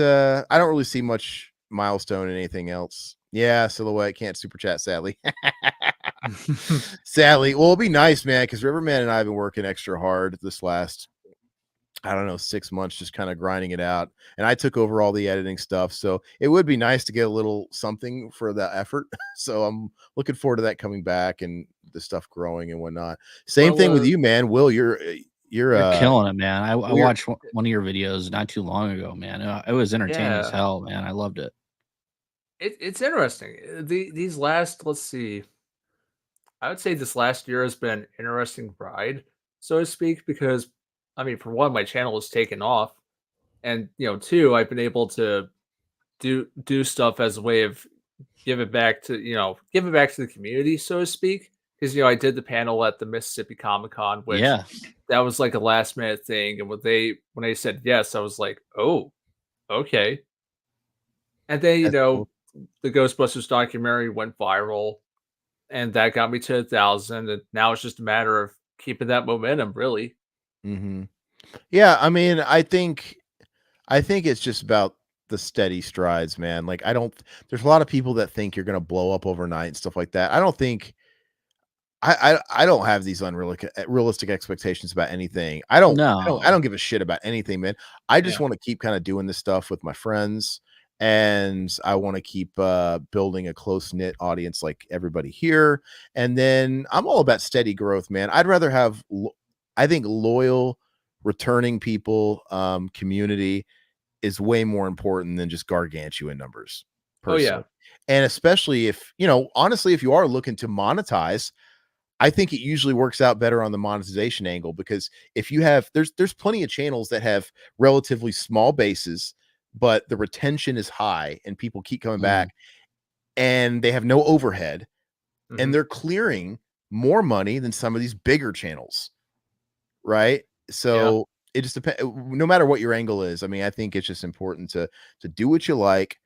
B: I don't really see much milestone in anything else. Yeah, Silhouette can't super chat, sadly. Sadly. Well, it'll be nice, man, because Riverman and I have been working extra hard this last, I don't know, 6 months, just kind of grinding it out. And I took over all the editing stuff. So it would be nice to get a little something for that effort. So I'm looking forward to that coming back and the stuff growing and whatnot. Same thing with you, man. Will, you're
A: killing it, man. I watched one of your videos not too long ago, man. It was entertaining as hell, man. I loved it.
D: It's interesting. These last, let's see, I would say this last year has been an interesting ride, so to speak, because I mean, for one, my channel has taken off, and two, I've been able to do stuff as a way of give it back to the community, so to speak. Because I did the panel at the Mississippi Comic-Con, which that was like a last minute thing, and when they said yes, I was like, oh, okay. And then
B: cool.
D: The Ghostbusters documentary went viral, and that got me to 1,000. And now it's just a matter of keeping that momentum, really.
B: Mm-hmm. Yeah, I mean, I think it's just about the steady strides, man. Like, there's a lot of people that think you're gonna blow up overnight and stuff like that. I don't think. I don't have these unrealistic expectations about anything. I don't give a shit about anything, man. I just want to keep kind of doing this stuff with my friends, and I want to keep building a close-knit audience like everybody here. And then I'm all about steady growth, man. I'd rather have I think loyal returning people, community is way more important than just gargantuan numbers. Personally.
D: Oh yeah.
B: And especially if, honestly, if you are looking to monetize, I think it usually works out better on the monetization angle, because if you have, there's plenty of channels that have relatively small bases, but the retention is high and people keep coming back, and they have no overhead, and they're clearing more money than some of these bigger channels. Right. So it just depends, no matter what your angle is. I mean, I think it's just important to do what you like,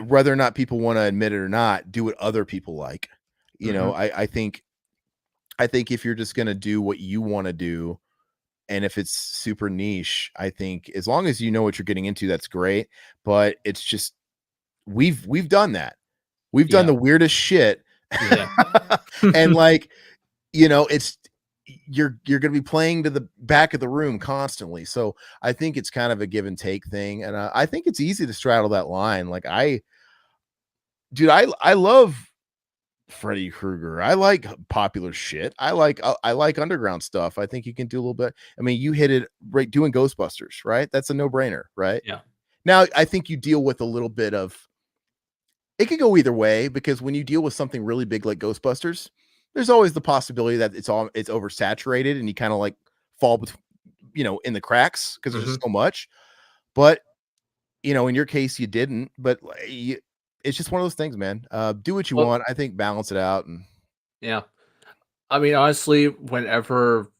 B: whether or not people want to admit it or not, do what other people like. I think I think if you're just going to do what you want to do, and if it's super niche, I think as long as you know what you're getting into, that's great. But it's just, we've done that. We've done
A: Yeah.
B: the weirdest shit.
D: Yeah.
B: And like, it's, you're going to be playing to the back of the room constantly. So I think it's kind of a give and take thing. And I think it's easy to straddle that line. Like I love Freddy Krueger. I like popular shit. I like underground stuff. I think you can do a little bit. I mean, you hit it right doing Ghostbusters, right? That's a no-brainer, right?
D: Yeah.
B: Now, I think you deal with a little bit of, it could go either way, because when you deal with something really big like Ghostbusters, there's always the possibility that it's oversaturated and you kind of like fall in the cracks because there's just so much. But in your case, you didn't. But it's just one of those things, man. Do what you want. I think balance it out. And
D: yeah, I mean, honestly, whenever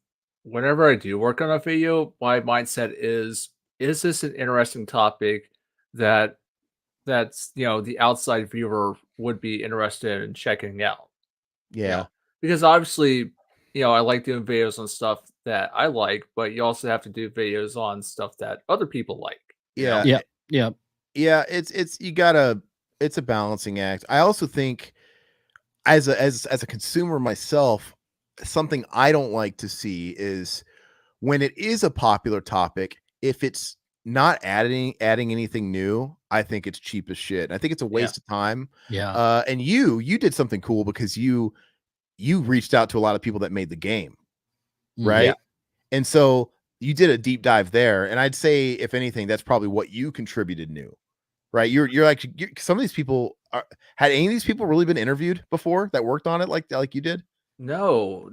D: I do work on a video, my mindset is this an interesting topic that's the outside viewer would be interested in checking out?
B: yeah,
D: Because obviously, I like doing videos on stuff that I like, but you also have to do videos on stuff that other people like.
B: yeah,
A: Yeah.
B: it's a balancing act. I also think as a consumer myself, something I don't like to see is when it is a popular topic, if it's not adding anything new, I think it's cheap as shit. I think it's a waste of time.
A: Yeah.
B: And you did something cool because you reached out to a lot of people that made the game, right?
D: Yeah.
B: And so you did a deep dive there. And I'd say, if anything, that's probably what you contributed new, right? You're like, some of these people had any of these people really been interviewed before that worked on it like you did?
D: No.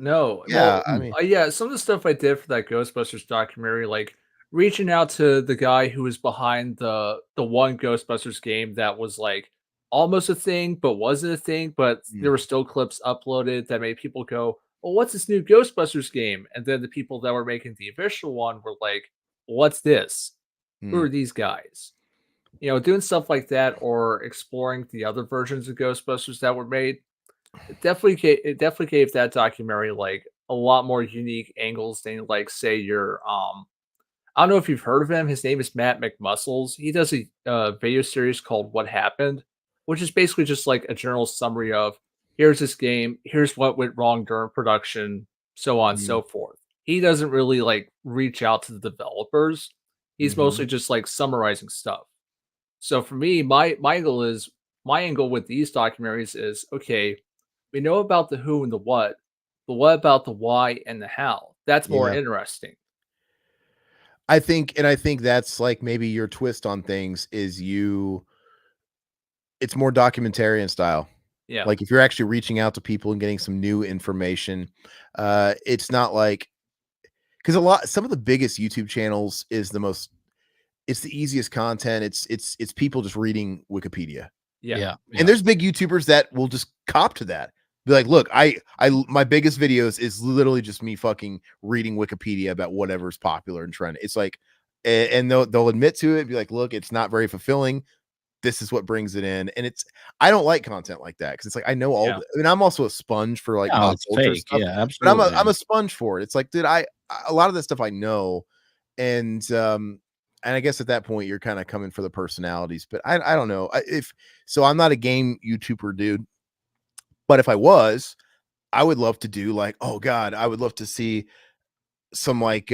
B: Yeah,
D: Well,
B: I mean,
D: yeah, some of the stuff I did for that Ghostbusters documentary, like reaching out to the guy who was behind the one Ghostbusters game that was like almost a thing, but wasn't a thing, but there were still clips uploaded that made people go, "Well, what's this new Ghostbusters game?" And then the people that were making the official one were like, "What's this? Who are these guys?" Doing stuff like that or exploring the other versions of Ghostbusters that were made, it definitely gave that documentary like a lot more unique angles than like say your I don't know if you've heard of him. His name is Matt McMuscles. He does a video series called What Happened, which is basically just like a general summary of here's this game, here's what went wrong during production, so on and so forth. He doesn't really like reach out to the developers. He's mostly just like summarizing stuff. So for me, my angle with these documentaries is okay, we know about the who and the what, but what about the why and the how? That's more
B: yeah.
D: interesting.
B: I think that's like maybe your twist on things is it's more documentarian style.
D: Yeah.
B: Like if you're actually reaching out to people and getting some new information, it's not like, because some of the biggest YouTube channels it's the easiest content. It's people just reading Wikipedia.
D: Yeah.
B: And there's big YouTubers that will just cop to that. Be like, look, my biggest videos is literally just me fucking reading Wikipedia about whatever's popular and trending. It's like, and they'll admit to it, be like, look, it's not very fulfilling. This is what brings it in. And I don't like content like that because it's like, I know all. I mean, I'm also a sponge for like pop
A: It's
B: culture
A: fake.
B: stuff,
A: Yeah,
B: but
A: absolutely.
B: I'm a sponge for it. It's like, dude, a lot of this stuff I know, and I guess at that point you're kind of coming for the personalities, but I don't know I'm not a game YouTuber, dude. But if I was, I would love to do like, oh God, I would love to see some like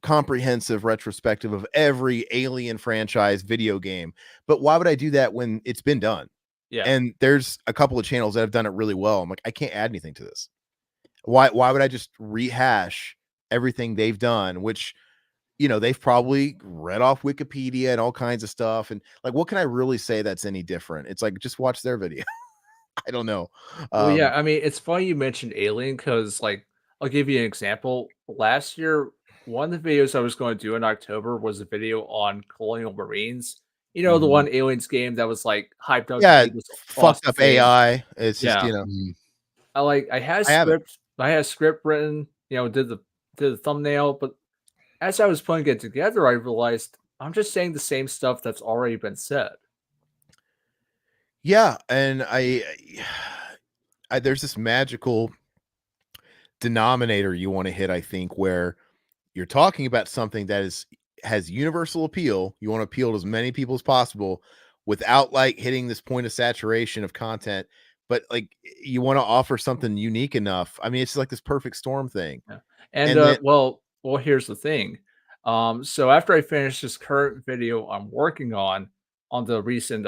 B: comprehensive retrospective of every Alien franchise video game. But why would I do that when it's been done?
D: Yeah.
B: And there's a couple of channels that have done it really well. I'm like, I can't add anything to this. Why would I just rehash everything they've done, which they've probably read off Wikipedia and all kinds of stuff. And like, what can I really say that's any different? It's like, just watch their video. I don't know.
D: Well, yeah, I mean, it's funny you mentioned Alien because, like, I'll give you an example. Last year, one of the videos I was going to do in October was a video on Colonial Marines. The one Aliens game that was like hyped up to be this
B: fucked
D: awesome
B: up
D: thing.
B: AI. It's just
D: I had a script written. Did the thumbnail, but as I was putting it together, I realized I'm just saying the same stuff that's already been said.
B: Yeah, and I there's this magical denominator you want to hit, I think, where you're talking about something that has universal appeal. You want to appeal to as many people as possible without like hitting this point of saturation of content, but like you want to offer something unique enough. I mean, it's like this perfect storm thing.
D: Yeah. And
B: And then
D: well, here's the thing. So after I finish this current video I'm working on the recent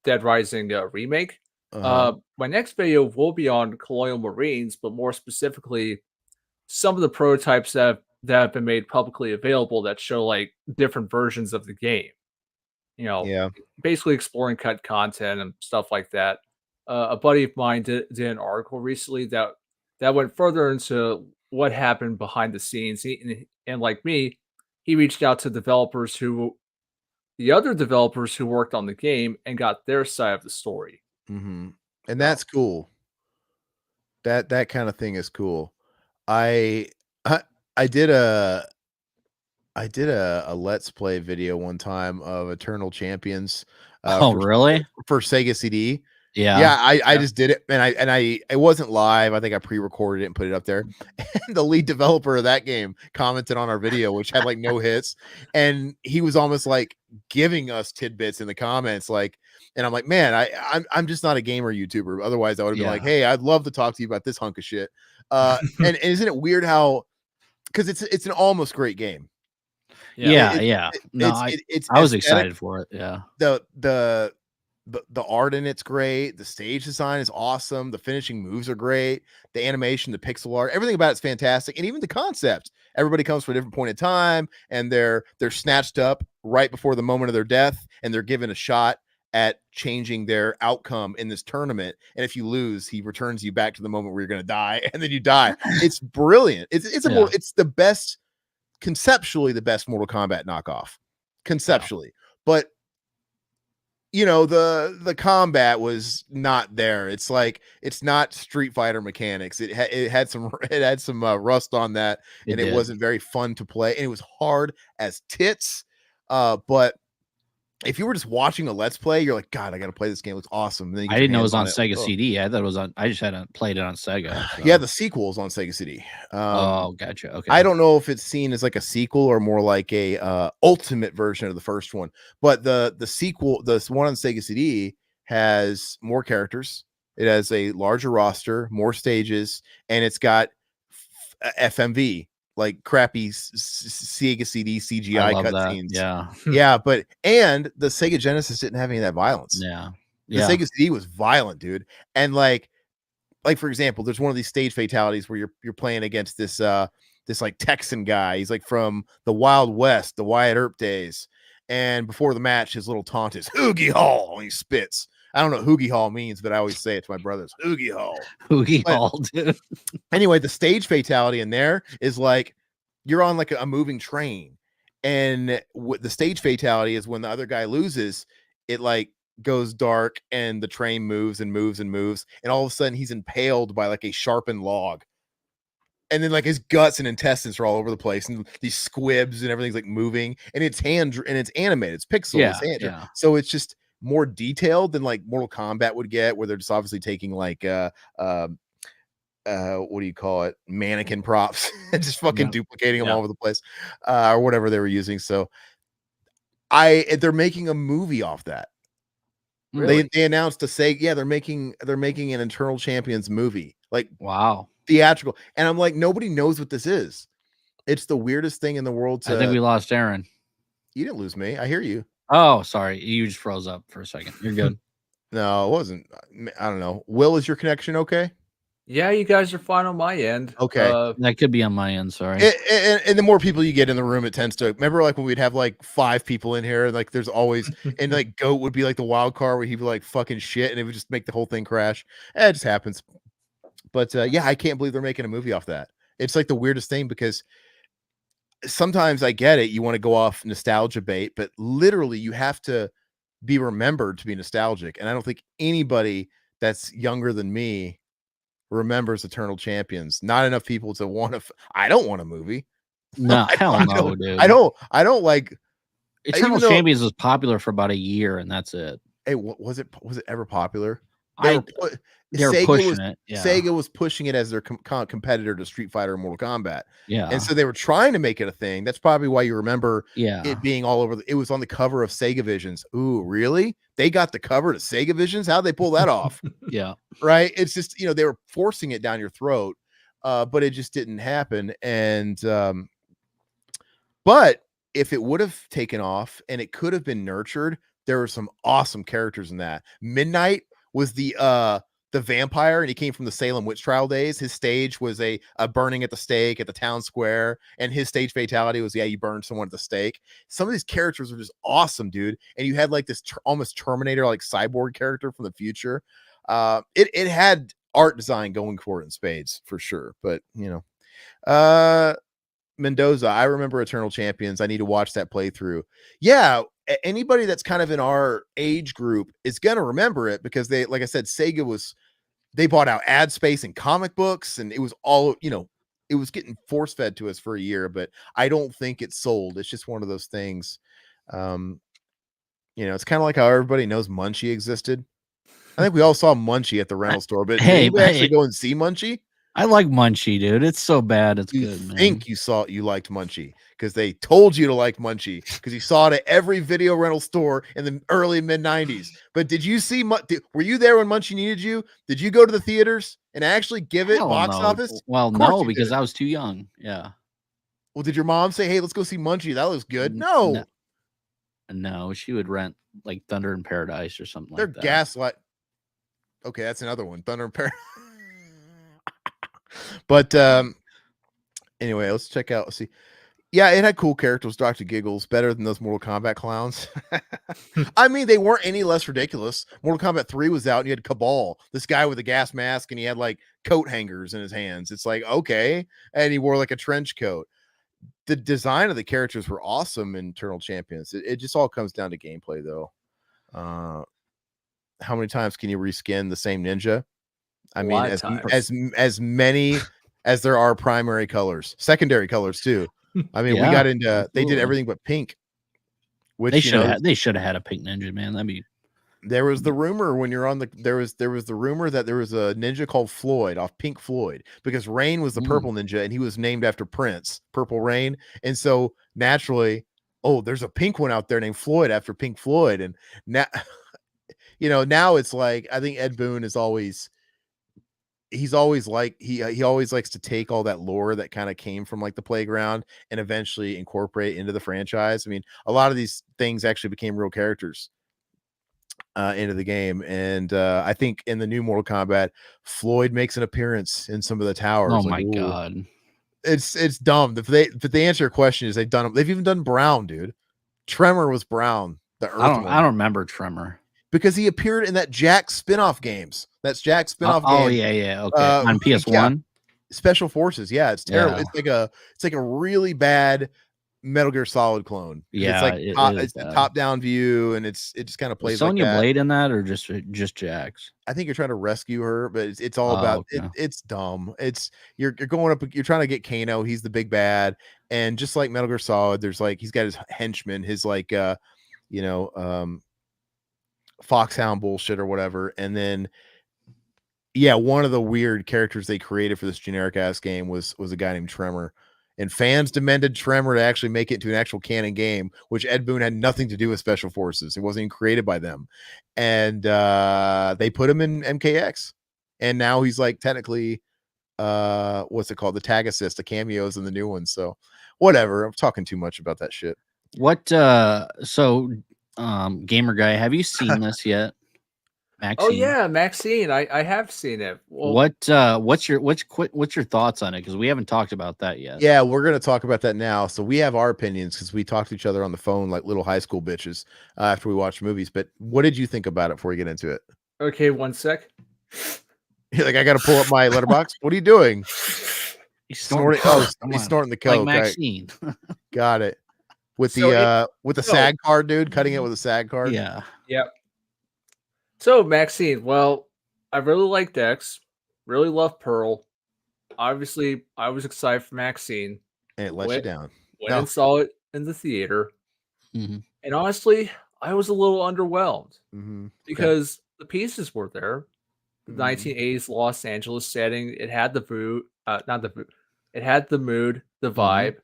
D: Dead Rising remake, my next video will be on Colonial Marines, but more specifically, some of the prototypes that have been made publicly available that show like different versions of the game. You know,
B: yeah.
D: basically exploring cut content and stuff like that. A buddy of mine did an article recently that went further into what happened behind the scenes. And like me, he reached out to the other developers who worked on the game and got their side of the story.
B: And
D: So,
B: that's cool. That kind of thing is cool. I I did a let's play video one time of Eternal Champions
A: Oh, really?
B: for Sega CD.
A: Yeah.
B: Yeah, I just did it, and I it wasn't live. I think I pre-recorded it and put it up there. And the lead developer of that game commented on our video, which had like no hits, and he was almost like giving us tidbits in the comments, like, and I'm like, man, I'm just not a gamer YouTuber. Otherwise, I would have been like, hey, I'd love to talk to you about this hunk of shit. And isn't it weird how, because it's an almost great game.
A: Yeah. No,
B: It's
A: I was
B: aesthetic.
A: excited for it. Yeah.
B: The art in it's great. The stage design is awesome. The finishing moves are great. The animation, the pixel art, everything about it's fantastic. And even the concept. Everybody comes from a different point in time, and they're snatched up right before the moment of their death, and they're given a shot at changing their outcome in this tournament. And if you lose, he returns you back to the moment where you're going to die, and then you die. It's brilliant. It's the best, conceptually the best Mortal Kombat knockoff, conceptually. But you know, the combat was not there. It's like, it's not Street Fighter mechanics. It had some rust on that, and it wasn't very fun to play, and it was hard as tits. But if you were just watching a let's play, you're like, God, I got to play this game. It looks awesome. And then
A: I didn't know it was on Sega CD. I thought it was on. I just hadn't played it on Sega. So.
B: Yeah, the sequel is on Sega CD.
A: Oh, gotcha. Okay.
B: I don't know if it's seen as like a sequel or more like a ultimate version of the first one. But the sequel, the one on Sega CD, has more characters. It has a larger roster, more stages, and it's got FMV, like crappy Sega CD CGI cutscenes.
A: Yeah.
B: Yeah, and the Sega Genesis didn't have any of that violence.
A: Yeah.
B: The Sega CD was violent, dude. And like for example, there's one of these stage fatalities where you're playing against this like Texan guy. He's like from the Wild West, the Wyatt Earp days. And before the match, his little taunt is Hoogie Hall. And he spits. I don't know what Hoogie Hall means, but I always say it to my brothers. Hoogie Hall.
A: Hoogie Hall, dude.
B: Anyway, the stage fatality in there is like you're on like a moving train. And the stage fatality is when the other guy loses, it like goes dark and the train moves and moves and moves. And all of a sudden he's impaled by like a sharpened log. And then like his guts and intestines are all over the place, and these squibs and everything's like moving, and it's animated. It's pixel.
A: Yeah.
B: So it's just more detailed than like Mortal Kombat would get, where they're just obviously taking like what do you call it, mannequin props and just fucking duplicating them all over the place, or whatever they were using. So they're making a movie off that. Really? They announced to say, yeah, they're making an Eternal Champions movie. Like,
A: wow.
B: Theatrical. And I'm like, nobody knows what this is. It's the weirdest thing in the world.
A: I think we lost Aaron.
B: You didn't lose me. I hear you.
A: Oh, sorry. You just froze up for a second. You're good.
B: No, it wasn't. I don't know. Will, is your connection okay?
D: Yeah, you guys are fine on my end.
B: Okay.
A: That could be on my end. Sorry.
B: And the more people you get in the room, it tends to, remember like when we'd have like 5 people in here, and like there's always, and like Goat would be like the wild card where he'd be like fucking shit, and it would just make the whole thing crash. It just happens. But yeah, I can't believe they're making a movie off that. It's like the weirdest thing, because sometimes I get it. You want to go off nostalgia bait, but literally you have to be remembered to be nostalgic. And I don't think anybody that's younger than me remembers Eternal Champions. Not enough people to want to. I don't want a movie.
A: No, hell no, dude.
B: I don't like.
A: Eternal Champions was popular for about a year, and that's it.
B: Hey, was it ever popular?
A: They're
B: Sega
A: pushing
B: was
A: it. Yeah.
B: Sega was pushing it as their competitor to Street Fighter and Mortal Kombat.
A: Yeah.
B: And so they were trying to make it a thing. That's probably why you remember
A: Yeah.
B: it being all over. It was on the cover of Sega Visions. Ooh, really? They got the cover to Sega Visions? How'd they pull that off?
A: Yeah.
B: Right? It's just, they were forcing it down your throat, but it just didn't happen. And but if it would have taken off and it could have been nurtured, there were some awesome characters in that. Midnight was the vampire, and he came from the Salem witch trial days. His stage was a burning at the stake at the town square, and his stage fatality was, you burned someone at the stake. Some of these characters were just awesome, dude. And you had like this almost Terminator like cyborg character from the future. It had art design going for it in spades for sure. But Mendoza, I remember Eternal Champions. I need to watch that playthrough. Yeah, anybody that's kind of in our age group is gonna remember it because they, like I said, Sega they bought out ad space and comic books, and it was all, it was getting force fed to us for a year, but I don't think it sold. It's just one of those things. It's kind of like how everybody knows Munchie existed. I think we all saw Munchie at the rental store, but did anybody actually go and see Munchie?
A: I like Munchie, dude. It's so bad. It's good, man.
B: I think you liked Munchie because they told you to like Munchie because you saw it at every video rental store in the early mid-90s. But did you see? Were you there when Munchie needed you? Did you go to the theaters and actually give it box office?
A: Well, no, because I was too young. Yeah.
B: Well, did your mom say, "Hey, let's go see Munchie"? That looks good. No.
A: No, she would rent like Thunder in Paradise or something like that.
B: They're gaslight. Okay, that's another one. Thunder in Paradise. But anyway, let's check out. Let's see. Yeah, it had cool characters. Dr. Giggles, better than those Mortal Kombat clowns. I mean, they weren't any less ridiculous. Mortal Kombat 3 was out, and you had Cabal, this guy with a gas mask, and he had like coat hangers in his hands. It's like, okay, and he wore like a trench coat. The design of the characters were awesome in Eternal Champions. It just all comes down to gameplay, though. How many times can you reskin the same ninja? I mean, as many as there are primary colors, secondary colors too. I mean, we got into absolutely. They did everything but pink. Which
A: they should have had a pink ninja, man.
B: There was the rumor when you're on there was the rumor that there was a ninja called Floyd off Pink Floyd because Rain was the purple ninja and he was named after Prince, Purple Rain, and so naturally, there's a pink one out there named Floyd after Pink Floyd, and now now it's like I think Ed Boon is always. He's always like he always likes to take all that lore that kind of came from like the playground and eventually incorporate it into the franchise. I mean, a lot of these things actually became real characters into the game, and I think in the new Mortal Kombat, Floyd makes an appearance in some of the towers.
A: Oh my god,
B: it's dumb. If they answer your question, is they've even done Brown, dude. Tremor was Brown. I
A: don't remember Tremor.
B: Because he appeared in that Jack spinoff games. That's Jack spinoff game.
A: Oh yeah, okay. On PS1,
B: Special Forces. Yeah, it's terrible. Yeah. It's like a really bad Metal Gear Solid clone.
A: Yeah,
B: it's a top-down view, and it just kind of plays.
A: Sonya
B: like that.
A: Blade in that, or just Jax?
B: I think you're trying to rescue her, but it's all about it's dumb. It's you're going up. You're trying to get Kano. He's the big bad, and just like Metal Gear Solid, there's like he's got his henchmen, his like Foxhound bullshit or whatever, and then one of the weird characters they created for this generic ass game was a guy named Tremor, and fans demanded Tremor to actually make it to an actual canon game, which Ed Boon had nothing to do with Special Forces. It wasn't even created by them, and they put him in MKX, and now he's like technically what's it called, the tag assist, the cameos in the new one. So whatever, I'm talking too much about that shit.
A: Gamer guy, have you seen this yet? Maxxxine?
D: Oh yeah, Maxxxine. I have seen it. Well,
A: what's your thoughts on it? Because we haven't talked about that yet.
B: Yeah, we're gonna talk about that now. So we have our opinions because we talked to each other on the phone like little high school bitches after we watched movies. But what did you think about it before we get into it?
D: Okay, one sec.
B: You're like, I gotta pull up my letterbox. What are you doing?
A: He's snorting.
B: He's snorting the coke.
A: Like Maxxxine.
B: Got it. With the SAG card, dude, cutting it with a SAG card.
A: Yeah.
D: Yep. So Maxxxine, well, I really like Dex, really love Pearl. Obviously, I was excited for Maxxxine.
B: And it let you down.
D: Went and saw it in the theater.
A: Mm-hmm.
D: And honestly, I was a little underwhelmed
B: mm-hmm.
D: because the pieces were there. the 1980s Los Angeles setting. It had the mood, not the mood. It had the mood, the vibe.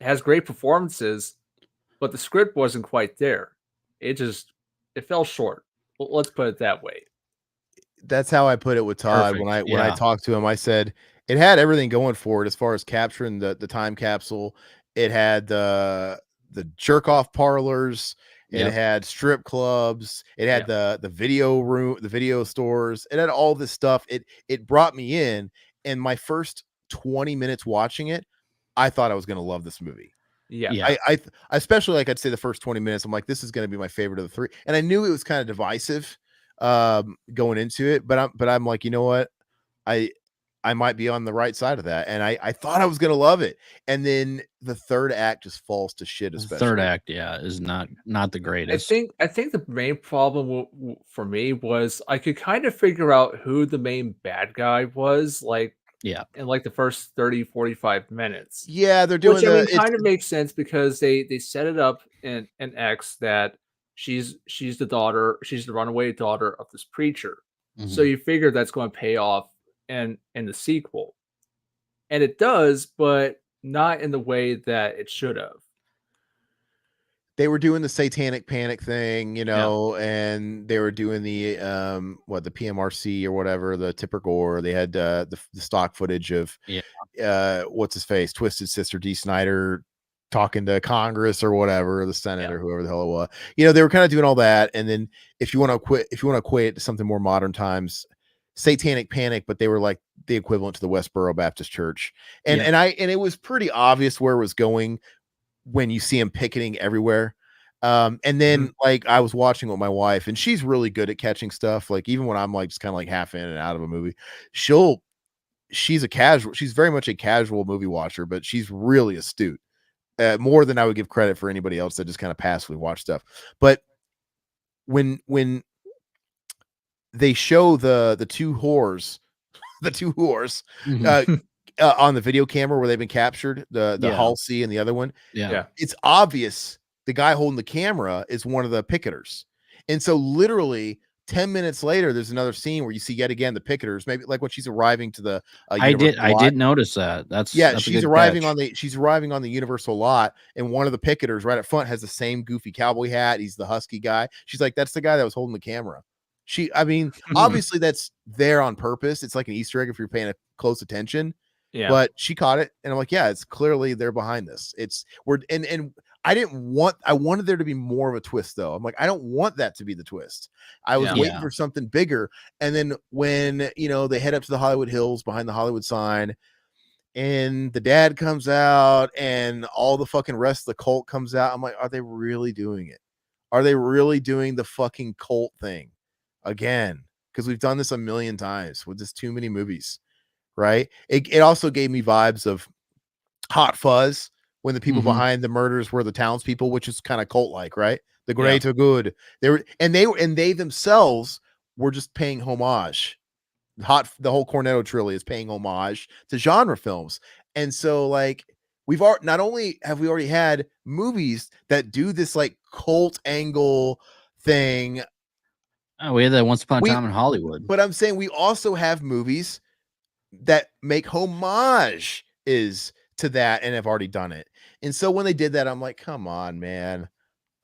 D: It has great performances, but the script wasn't quite there. It fell short. Let's put it that way.
B: That's how I put it with Todd.
A: Perfect,
B: When I talked to him, I said it had everything going for it as far as capturing the time capsule. It had the jerk off parlors. It had strip clubs. It had the video room, the video stores. It had all this stuff. It brought me in, and my first 20 minutes watching it, I thought I was going to love this movie.
D: Yeah.
B: I especially, like, I'd say the first 20 minutes, I'm like, this is going to be my favorite of the three. And I knew it was kind of divisive going into it, but I'm like, you know what? I might be on the right side of that. And I thought I was going to love it. And then the third act just falls to shit, especially.
A: Third act, is not the greatest.
D: I think the main problem for me was I could kind of figure out who the main bad guy was, like, in like the first 30, 45 minutes.
B: Yeah, they're doing,
D: which I mean kind of makes sense because they set it up in X that she's the daughter, she's the runaway daughter of this preacher. So you figure that's going to pay off in the sequel. And it does, but not in the way that it should have.
B: They were doing the satanic panic thing, and they were doing the the PMRC or whatever, the Tipper Gore. They had the stock footage of what's his face, Twisted Sister D. Snyder talking to Congress or whatever, the Senate or whoever the hell it was. They were kind of doing all that. And then if you want to equate it to something more modern times, satanic panic, but they were like the equivalent to the Westboro Baptist Church. And it was pretty obvious where it was going when you see him picketing everywhere. And then like I was watching with my wife, and she's really good at catching stuff. Like even when I'm like just kind of like half in and out of a movie, she's very much a casual movie watcher, but she's really astute, more than I would give credit for anybody else that just kind of passively watch stuff. But when they show the two whores, on the video camera where they've been captured, the Halsey and the other one. It's obvious the guy holding the camera is one of the picketers. And so literally 10 minutes later, there's another scene where you see yet again the picketers, maybe like when she's arriving to the
A: I did notice that. That's
B: she's arriving on the Universal lot, and one of the picketers right up front has the same goofy cowboy hat. He's the husky guy. She's like, that's the guy that was holding the camera. Obviously that's there on purpose. It's like an Easter egg if you're paying close attention. But she caught it, and I'm like, yeah, it's clearly they're behind this. I wanted there to be more of a twist, though. I'm like, I don't want that to be the twist. I was waiting for something bigger. And then when, they head up to the Hollywood Hills behind the Hollywood sign, and the dad comes out and all the fucking rest of the cult comes out, I'm like, are they really doing it? Are they really doing the fucking cult thing again? Because we've done this a million times with just too many movies, right? It also gave me vibes of Hot Fuzz, when the people behind the murders were the townspeople, which is kind of cult-like, right? The greater good. They themselves were just paying homage. The whole Cornetto trilogy is paying homage to genre films. And so, like, not only have we already had movies that do this like cult angle thing.
A: Oh, we had that Once Upon a Time in Hollywood.
B: But I'm saying we also have movies that make homage to that and have already done it. And so when they did that, I'm like, come on, man.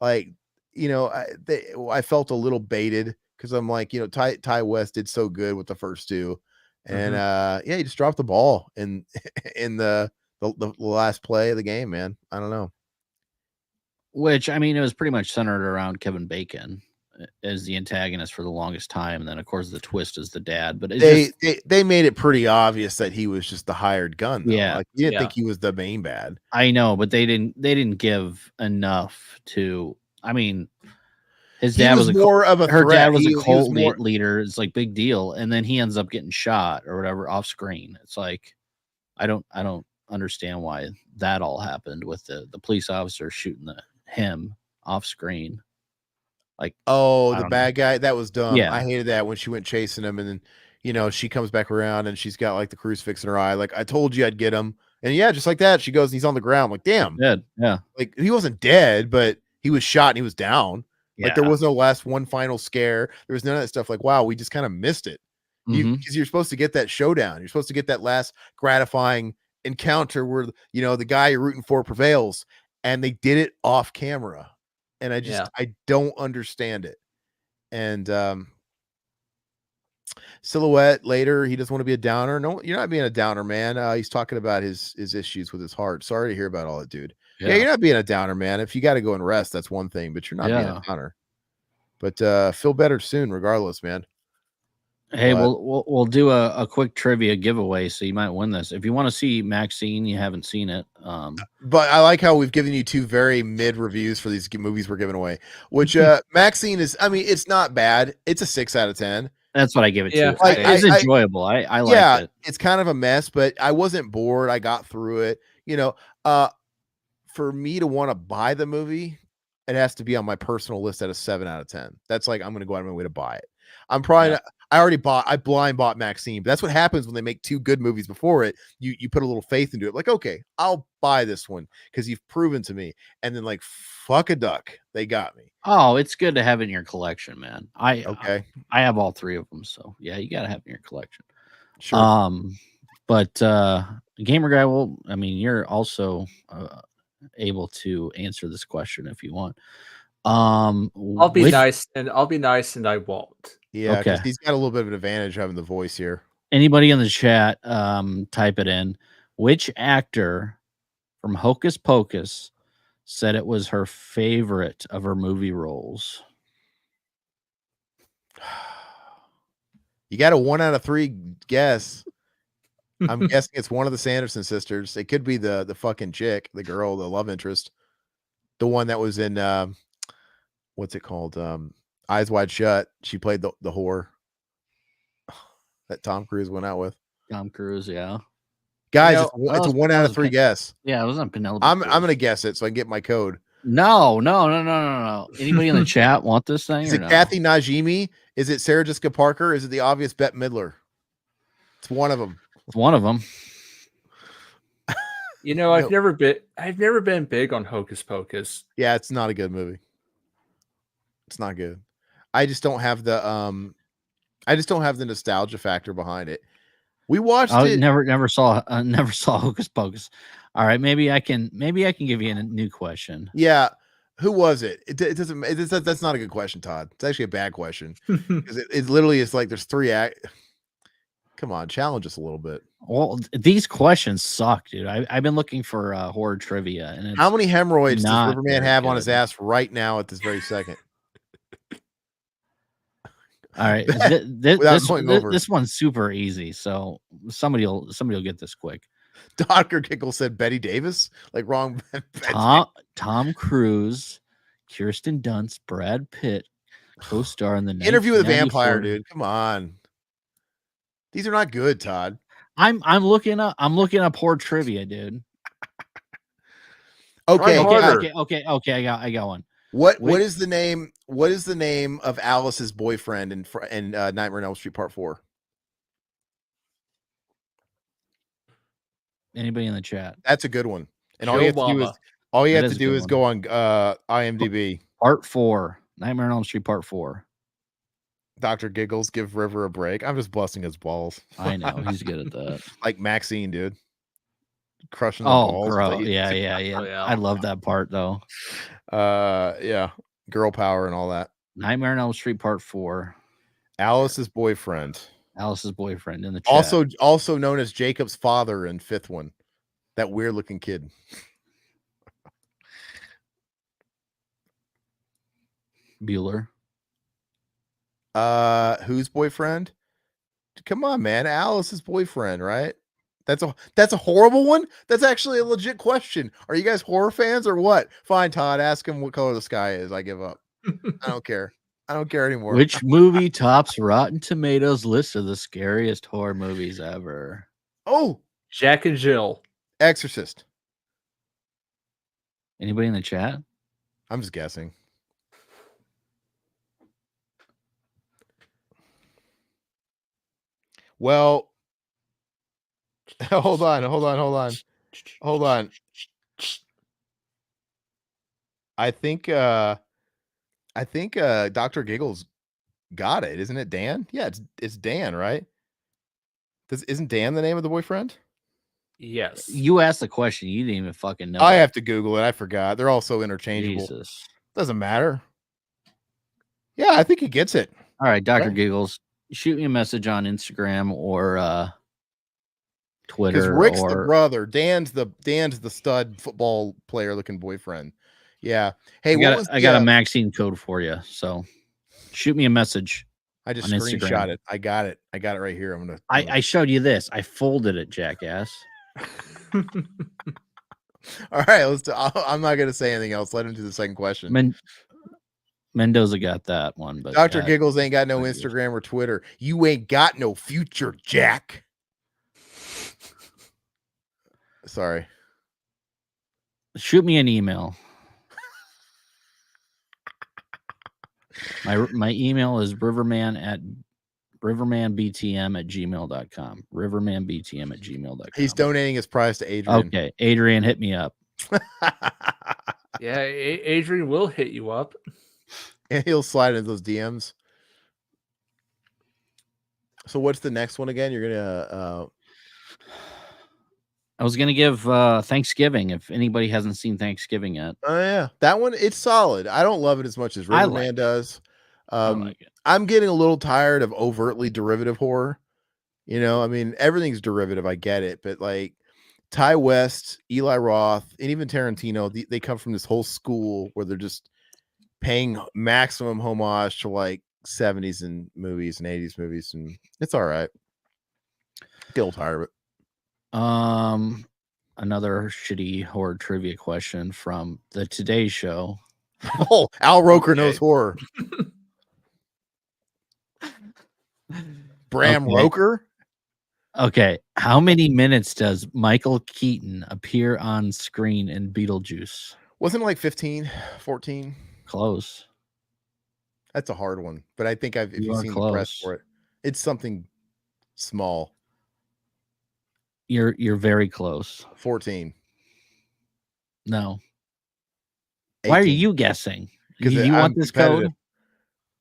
B: Like, I felt a little baited because I'm like, Ty West did so good with the first two. And he just dropped the ball in the last play of the game, man. I don't know.
A: Which, I mean, it was pretty much centered around Kevin Bacon as the antagonist for the longest time, and then of course the twist is the dad. But
B: they made it pretty obvious that he was just the hired gun, though. Like, you didn't think he was the main bad.
A: I know, but they didn't give enough to. I mean, his dad was
B: more of a
A: her
B: threat.
A: Dad was a cult leader. It's like big deal, and then he ends up getting shot or whatever off screen. It's like I don't understand why that all happened with the police officer shooting him off screen. Like,
B: the bad guy, that was dumb.
A: Yeah.
B: I hated that when she went chasing him, and then she comes back around and she's got like the crucifix in her eye. Like, I told you I'd get him, and just like that, she goes and he's on the ground. I'm like, damn,
A: dead. Yeah,
B: like he wasn't dead, but he was shot and he was down. Like, there was no one final scare. There was none of that stuff. Like, wow, we just kind of missed it. Because you're supposed to get that showdown. You're supposed to get that last gratifying encounter where the guy you're rooting for prevails, and they did it off camera, and I don't understand it. And Silhouette later, he doesn't want to be a downer. No, you're not being a downer, man. He's talking about his issues with his heart. Sorry to hear about all that, dude. Yeah, you're not being a downer, man. If you got to go and rest, that's one thing, but you're not being a downer. But feel better soon, regardless, man.
A: Hey, we'll do a quick trivia giveaway, so you might win this. If you want to see Maxxxine, you haven't seen it.
B: But I like how we've given you 2 very mid reviews for these movies we're giving away. Which Maxxxine is, I mean, it's not bad. It's a 6 out of 10.
A: That's what I give it to.
B: Like,
A: it's enjoyable. I like it.
B: It's kind of a mess, but I wasn't bored. I got through it. For me to want to buy the movie, it has to be on my personal list at a 7 out of 10. That's like, I'm going to go out of my way to buy it. I'm probably not, I blind bought Maxxxine, but that's what happens when they make 2 good movies before it. You put a little faith into it. Like, okay, I'll buy this one because you've proven to me. And then, like, fuck a duck, they got me.
A: Oh, it's good to have in your collection, man. I have all 3 of them, so yeah, you gotta have in your collection.
B: Sure.
A: But Gamer Guy, I mean, you're also able to answer this question if you want.
D: I'll be nice and I won't.
B: Yeah, because he's got a little bit of an advantage having the voice here.
A: Anybody in the chat, type it in. Which actor from Hocus Pocus said it was her favorite of her movie roles?
B: You got a 1 out of 3 guess. I'm guessing it's one of the Sanderson sisters. It could be the fucking chick, the girl, the love interest, the one that was in what's it called? Eyes Wide Shut. She played the whore that Tom Cruise went out with.
A: Tom Cruise, yeah.
B: Guys, it's a 1 out of 3 guess.
A: Yeah, it wasn't Penelope.
B: I'm gonna guess it so I can get my code.
A: No. Anybody in the chat want this thing?
B: Is it Kathy Najimy? Is it Sarah Jessica Parker? Is it the obvious Bette Midler? It's one of them.
A: It's one of them.
D: I've never been big on Hocus Pocus.
B: Yeah, it's not a good movie. It's not good. I just don't have the nostalgia factor behind it. We watched it.
A: Never saw Hocus Pocus. All right, maybe I can give you a new question.
B: Yeah, who was it? That's not a good question, Todd. It's actually a bad question because it literally is like there's 3 Come on, challenge us a little bit.
A: Well, these questions suck, dude. I've been looking for horror trivia, and
B: how many hemorrhoids does Riverman have on his ass right now at this very second?
A: All right, this one's super easy, so somebody will get this quick.
B: Dr. Kickle said Betty Davis, like wrong.
A: Tom Cruise, Kirsten Dunst, Brad Pitt co-star in the
B: Interview with a Vampire, dude. Come on, these are not good, Todd.
A: I'm looking up horror trivia, dude.
B: Okay.
A: I got one.
B: What is the name? What is the name of Alice's boyfriend in Nightmare on Elm Street Part 4?
A: Anybody in the chat?
B: That's a good one. And all you have to do is go on IMDb.
A: Part 4, Nightmare on Elm Street Part 4.
B: Dr. Giggles, give River a break. I'm just busting his balls.
A: I know he's good at that.
B: Like Maxxxine, dude. Crushing the balls.
A: Bro. Yeah. I love that part though.
B: Yeah. Girl power and all that.
A: Nightmare on Elm Street Part 4.
B: Alice's boyfriend
A: in the chat.
B: Also known as Jacob's father in 5th one. That weird looking kid.
A: Bueller.
B: Whose boyfriend? Come on, man. Alice's boyfriend, right? That's a horrible one. That's actually a legit question. Are you guys horror fans or what? Fine, Todd. Ask him what color the sky is. I give up. I don't care. I don't care anymore.
A: Which movie tops Rotten Tomatoes list of the scariest horror movies ever?
B: Oh,
D: Jack and Jill.
B: Exorcist.
A: Anybody in the chat?
B: I'm just guessing. Well, hold on. I think Dr. Giggles got it, isn't it, Dan? Yeah, it's Dan, right? Isn't Dan the name of the boyfriend?
D: Yes.
A: You asked the question. You didn't even fucking know.
B: I
A: it.
B: have to Google it. I forgot. They're all so interchangeable.
A: Jesus.
B: Doesn't matter. Yeah, I think he gets it.
A: All right, Dr.
B: Right.
A: Giggles, shoot me a message on Instagram or
B: Because
A: Twitter.
B: Rick's
A: or
B: the brother. Dan's the stud football player looking boyfriend. Yeah. Hey,
A: I got a Maxxxine code for you. So shoot me a message.
B: I just
A: on
B: screenshot
A: Instagram.
B: it. I got it. I got it right here.
A: I showed you this. I folded it, jackass.
B: All right, I'm not gonna say anything else. Let him do the second question.
A: Mendoza got that one, but
B: Dr. Giggles ain't got no Instagram or Twitter. You ain't got no future, Jack. Sorry.
A: Shoot me an email. My email is rivermanbtm@gmail.com. rivermanbtm@gmail.com.
B: He's donating his prize to Adrian.
A: Okay, Adrian, hit me up.
D: Yeah, Adrian will hit you up.
B: And he'll slide into those DMs. So what's the next one again? You're gonna
A: I was gonna give Thanksgiving if anybody hasn't seen Thanksgiving yet.
B: Oh yeah, that one, it's solid. I don't love it as much as Riverman does.
A: I like it.
B: I'm getting a little tired of overtly derivative horror. You know, I mean, everything's derivative. I get it, but like Ty West, Eli Roth, and even Tarantino, they come from this whole school where they're just paying maximum homage to like 70s and movies and 80s movies, and it's all right. Get a little tired of it.
A: Another shitty horror trivia question from the Today Show.
B: Oh, Al Roker knows horror. Bram Roker.
A: Okay, how many minutes does Michael Keaton appear on screen in Beetlejuice?
B: Wasn't it like 15, 14?
A: Close.
B: That's a hard one, but I think if you've seen
A: close.
B: the press for it, it's something small.
A: You're very close.
B: 14.
A: No.
B: 18.
A: Why are you guessing?
B: Because
A: you want this code?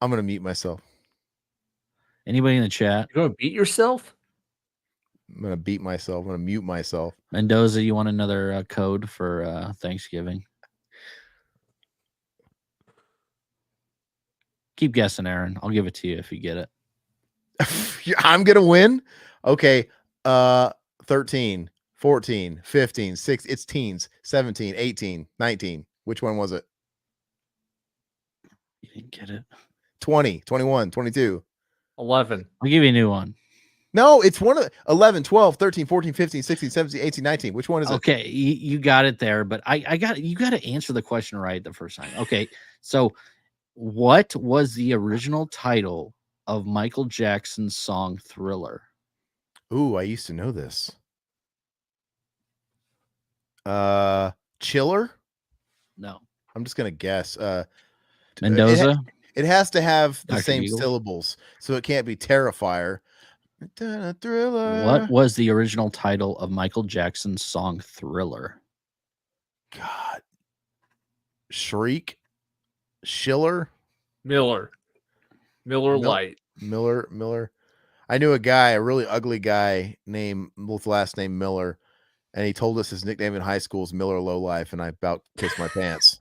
B: I'm gonna mute myself.
A: Anybody in the chat?
D: You're gonna beat yourself?
B: I'm gonna beat myself. I'm gonna mute myself.
A: Mendoza, you want another code for Thanksgiving? Keep guessing, Aaron. I'll give it to you if you get it.
B: I'm gonna win. Okay. 13, 14, 15, 16. It's teens. 17, 18, 19. Which one was it?
A: You didn't get it.
B: 20, 21, 22.
D: 11.
A: I'll give you a new one.
B: No, it's one of 11, 12, 13, 14, 15, 16, 17, 18, 19. Which one is it?
A: Okay, you got it there, but you got to answer the question right the first time. Okay, so what was the original title of Michael Jackson's song Thriller?
B: Ooh, I used to know this. Chiller?
A: No.
B: I'm just gonna guess.
A: Mendoza?
B: It has to have the
A: Dr.
B: same
A: Eagle?
B: syllables, so it can't be Terrifier. Thriller.
A: What was the original title of Michael Jackson's song Thriller?
B: God. Shriek? Schiller?
D: Miller Lite.
B: Miller. I knew a guy, a really ugly guy with last name Miller, and he told us his nickname in high school is Miller Lowlife, and I about pissed my pants.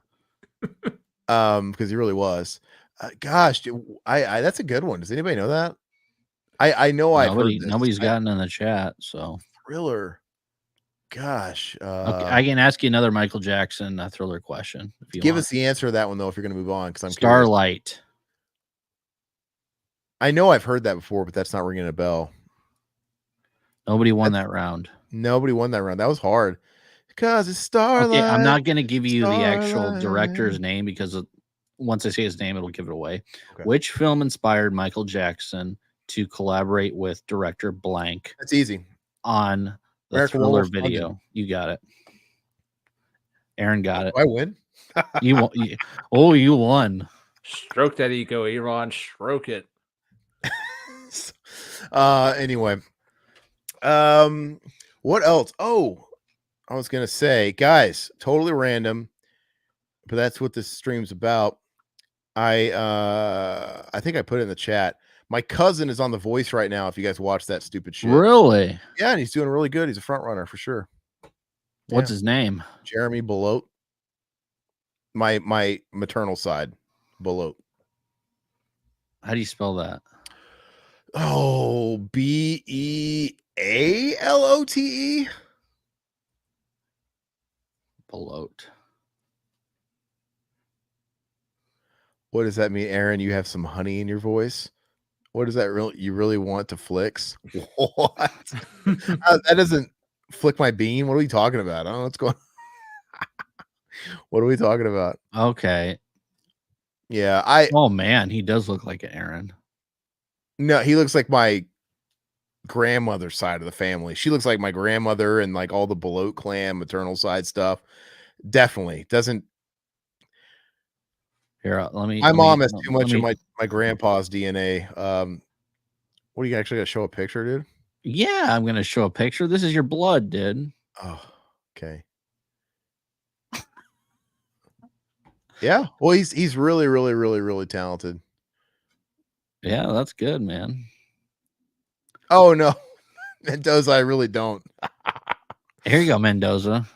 B: Because he really was. Gosh, I that's a good one. Does anybody know that? I know I've heard this.
A: Nobody's gotten in the chat, so
B: Thriller. Gosh.
A: okay, I can ask you another Michael Jackson Thriller question if you
B: give
A: want.
B: us the answer to that one though if you're going to move on, because I'm
A: Starlight.
B: Curious. I know I've heard that before, but that's not ringing a bell.
A: Nobody won that round.
B: Nobody won that round. That was hard. Because it's Starlight.
A: Okay, I'm not going to give you the actual director's name because once I say his name, it'll give it away. Okay. Which film inspired Michael Jackson to collaborate with director blank?
B: That's easy.
A: On the Thriller video. London. You got it. Aaron got it.
B: I win?
A: You won. You won.
D: Stroke that ego, Iran. Stroke it.
B: Anyway. What else? Oh, I was gonna say, guys, totally random, but that's what this stream's about. I think I put it in the chat. My cousin is on The Voice right now. If you guys watch that stupid shit,
A: Really?
B: yeah, and he's doing really good. He's a front runner for sure.
A: What's
B: Yeah.
A: his name?
B: Jeremy Belote. My maternal side, Belote.
A: How do you spell that?
B: Oh, Bealote.
A: Belote.
B: What does that mean, Aaron? You have some honey in your voice. What does that really? You really want to flicks? What? That doesn't flick my bean. What are we talking about? I don't know what's going. What are we talking about?
A: Okay.
B: Yeah,
A: Oh man, he does look like Aaron.
B: No, he looks like my grandmother's side of the family. She looks like my grandmother and like all the Belote clan maternal side stuff. Definitely doesn't.
A: Here, let me.
B: My mom has
A: let
B: too much
A: me-
B: of my grandpa's DNA. What, are you actually gonna show a picture, dude?
A: Yeah, I'm gonna show a picture. This is your blood, dude.
B: Oh, okay. Yeah. Well, he's really, really, really, really talented.
A: Yeah, that's good, man.
B: Oh no, Mendoza, I really don't.
A: Here you go, Mendoza.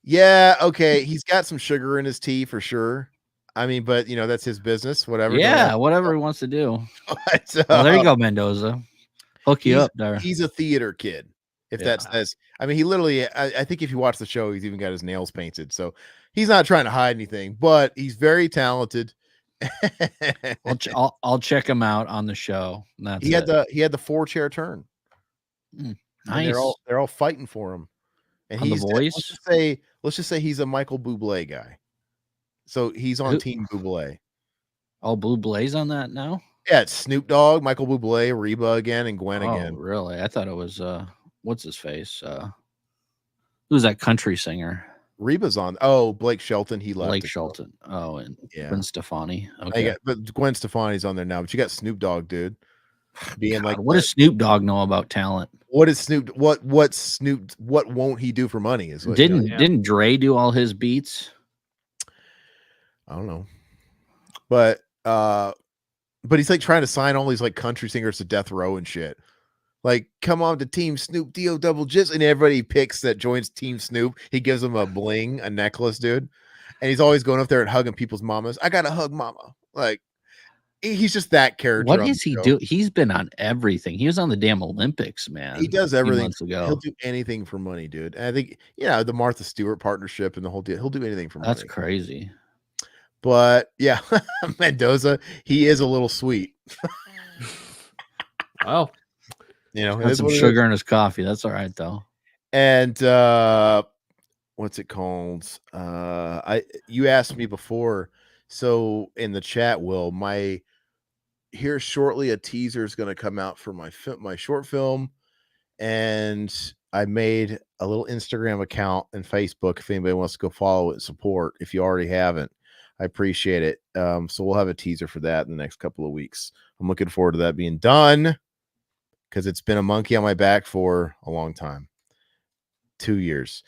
B: Yeah, okay. He's got some sugar in his tea for sure. I mean, but you know, that's his business, whatever.
A: Yeah, whatever he wants to do.
B: But,
A: Well, there you go, Mendoza. Hook you up there.
B: He's a theater kid. If that's I mean, he literally, I think if you watch the show, he's even got his nails painted. So he's not trying to hide anything, but he's very talented.
A: I'll check him out on the show.
B: He had the 4-chair turn.
A: Nice.
B: They're all fighting for him. And
A: on
B: he's
A: The Voice.
B: Let's just say he's a Michael Bublé guy. So he's on Team Bublé.
A: Oh, Bublé's on that now?
B: Yeah, it's Snoop Dogg, Michael Bublé, Reba again, and Gwen again.
A: Really? I thought it was what's his face? Who's that country singer?
B: Reba's on. Oh, Blake Shelton. He left.
A: Blake Shelton. Oh, and Gwen Stefani. Okay.
B: But Gwen Stefani's on there now. But you got Snoop Dogg, dude. Being
A: God, what does Snoop Dogg know about talent?
B: What is Snoop? What won't he do for money? Is what,
A: didn't Dre do all his beats?
B: I don't know, but he's like trying to sign all these like country singers to death row and shit. Like, come on to Team Snoop D-O double Jizz, and everybody picks that joins Team Snoop. He gives them a bling, a necklace, dude, and he's always going up there and hugging people's mamas. I gotta hug mama. Like, he's just that character.
A: What does he do? He's been on everything. He was on the damn Olympics, man.
B: He does everything.
A: Months ago.
B: He'll do anything for money, dude. And I think, the Martha Stewart partnership and the whole deal. He'll do anything for money.
A: That's crazy.
B: But yeah, Mendoza, he is a little sweet.
D: Well,
A: Got some sugar in his coffee. That's all right though.
B: And what's it called? You asked me before, so in the chat, Will, here shortly a teaser is going to come out for my short film, and I made a little Instagram account and Facebook if anybody wants to go follow it and support. If you already haven't, I appreciate it. So we'll have a teaser for that in the next couple of weeks. I'm looking forward to that being done because it's been a monkey on my back for a long time, 2 years.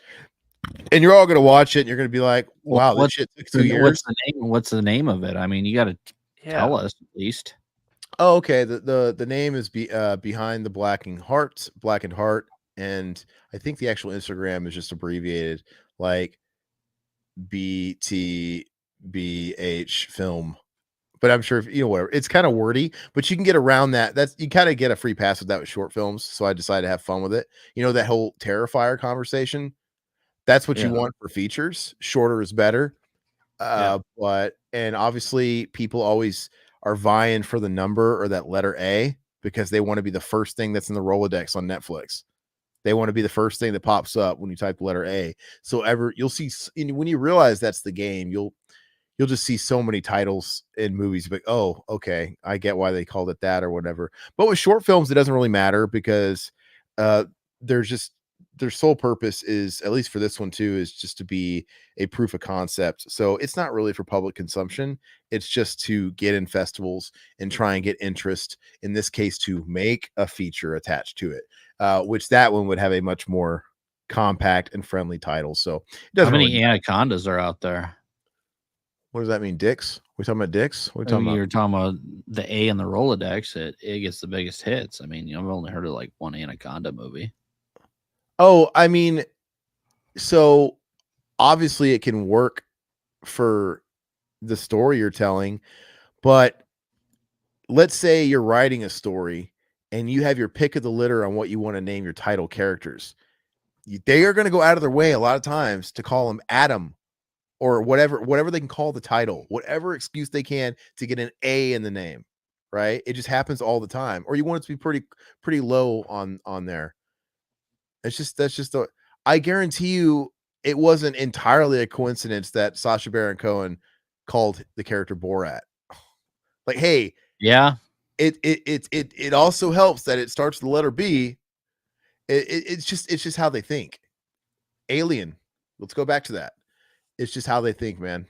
B: And you're all going to watch it and you're going to be like, wow, this shit took 2 years.
A: What's the name of it? I mean, you got to tell us at least.
B: Oh, okay. The name is Behind the Blackened Heart. And I think the actual Instagram is just abbreviated like BTBH film. But I'm sure whatever. It's kind of wordy, but you can get around that. You kind of get a free pass with that with short films. So I decided to have fun with it. That whole Terrifier conversation. That's what you want for features. Shorter is better. But obviously people always are vying for the number or that letter A because they want to be the first thing that's in the Rolodex on Netflix. They want to be the first thing that pops up when you type the letter A. So you'll see when you realize that's the game, you'll just see so many titles in movies like, oh, okay, I get why they called it that or whatever. But with short films, it doesn't really matter because their sole purpose is, at least for this one too, is just to be a proof of concept. So it's not really for public consumption. It's just to get in festivals and try and get interest, in this case, to make a feature attached to it, which that one would have a much more compact and friendly title. So
A: how many anacondas are out there?
B: What does that mean? Dicks? We talking about dicks? What are we
A: I
B: talking
A: mean,
B: about?
A: you're talking about the A in the Rolodex. It gets the biggest hits. I mean, I've only heard of like one Anaconda movie.
B: Oh, I mean, so obviously it can work for the story you're telling, but let's say you're writing a story and you have your pick of the litter on what you want to name your title characters. They are going to go out of their way a lot of times to call him Adam or whatever they can call the title, whatever excuse they can to get an A in the name, right? It just happens all the time. Or you want it to be pretty low on there. That's just the I guarantee you it wasn't entirely a coincidence that Sacha Baron Cohen called the character Borat. Like, hey,
A: Yeah,
B: it also helps that it starts with the letter B. It's just how they think. Alien. Let's go back to that. It's just how they think, man.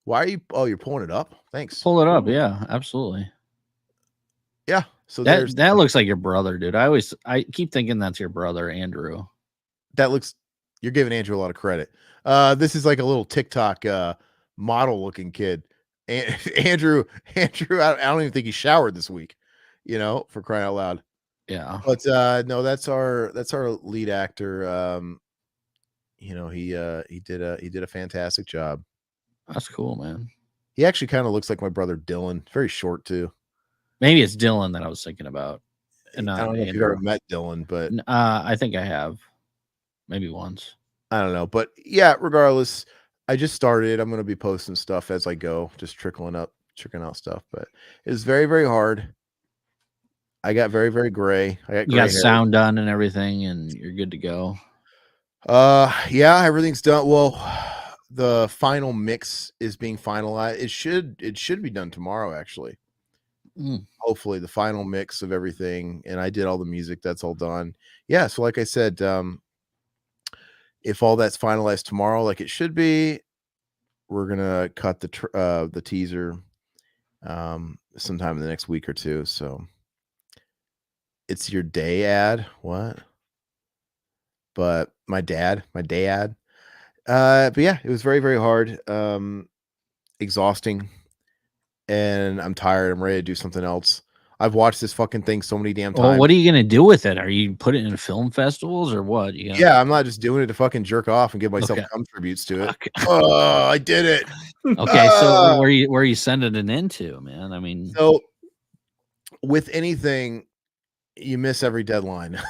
B: Why are you? Oh, you're pulling it up. Thanks.
A: pull it up. Yeah, absolutely.
B: Yeah. So there's
A: That looks like your brother, dude. I keep thinking that's your brother, Andrew.
B: that looks. You're giving Andrew a lot of credit. This is like a little TikTok model looking kid. Andrew. I don't even think he showered this week. You know, for crying out loud.
A: Yeah,
B: But no, that's our lead actor. You know, he did a fantastic job.
A: that's cool, man.
B: He actually kind of looks like my brother Dylan. Very short too.
A: Maybe it's Dylan that I was thinking about. And
B: I
A: not
B: don't know if you've
A: Andrew.
B: ever met Dylan, but
A: I think I have. Maybe once.
B: I don't know. But yeah, regardless, I just started. I'm going to be posting stuff as I go, just trickling out stuff. But it was very, very hard. I got very, very gray. I got
A: You
B: gray
A: got
B: hair.
A: sound done and everything, and you're good to go.
B: Yeah, everything's done. Well, the final mix is being finalized. It should be done tomorrow, actually. Hopefully, the final mix of everything, and I did all the music. That's all done. Yeah. So, like I said, if all that's finalized tomorrow, like it should be, we're gonna cut the teaser sometime in the next week or two. So, it's your day ad. What? But my dad. But yeah, it was very, very hard, exhausting, and I'm tired. I'm ready to do something else. I've watched this fucking thing so many damn times.
A: Well, what are you gonna do with it? Are you put it in film festivals or what?
B: Yeah, I'm not just doing it to fucking jerk off and give myself cum tributes to it.
A: Okay.
B: Oh, I did it.
A: Okay, so where are you sending it into, man? I mean,
B: So with anything, you miss every deadline.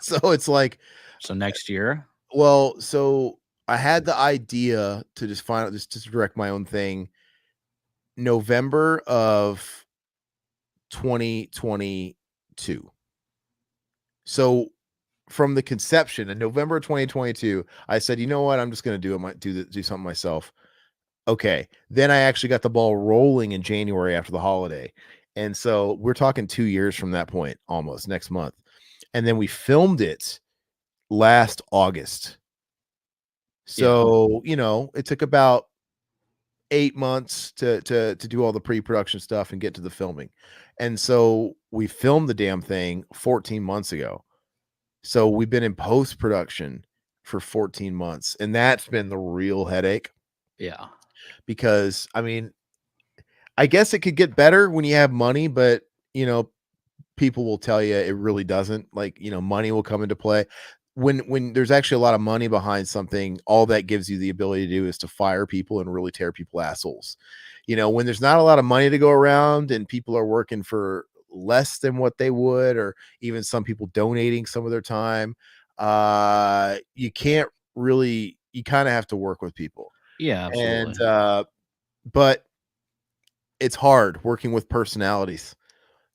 B: So it's like,
A: so next year.
B: well, so I had the idea to just direct my own thing November of 2022. So from the conception in November of 2022, I said, you know what? I'm just going to do something myself. Okay. Then I actually got the ball rolling in January after the holiday. And so we're talking 2 years from that point, almost next month. And then we filmed it last August. So, you know, it took about 8 months to do all the pre-production stuff and get to the filming. And so we filmed the damn thing 14 months ago. So we've been in post-production for 14 months, and that's been the real headache.
A: Yeah.
B: Because I mean, I guess it could get better when you have money, but you know, people will tell you it really doesn't. Like, you know, money will come into play. When there's actually a lot of money behind something, all that gives you the ability to do is to fire people and really tear people assholes. You know, when there's not a lot of money to go around and people are working for less than what they would, or even some people donating some of their time, you can't really, you kind of have to work with people.
A: Yeah, absolutely.
B: And but it's hard working with personalities.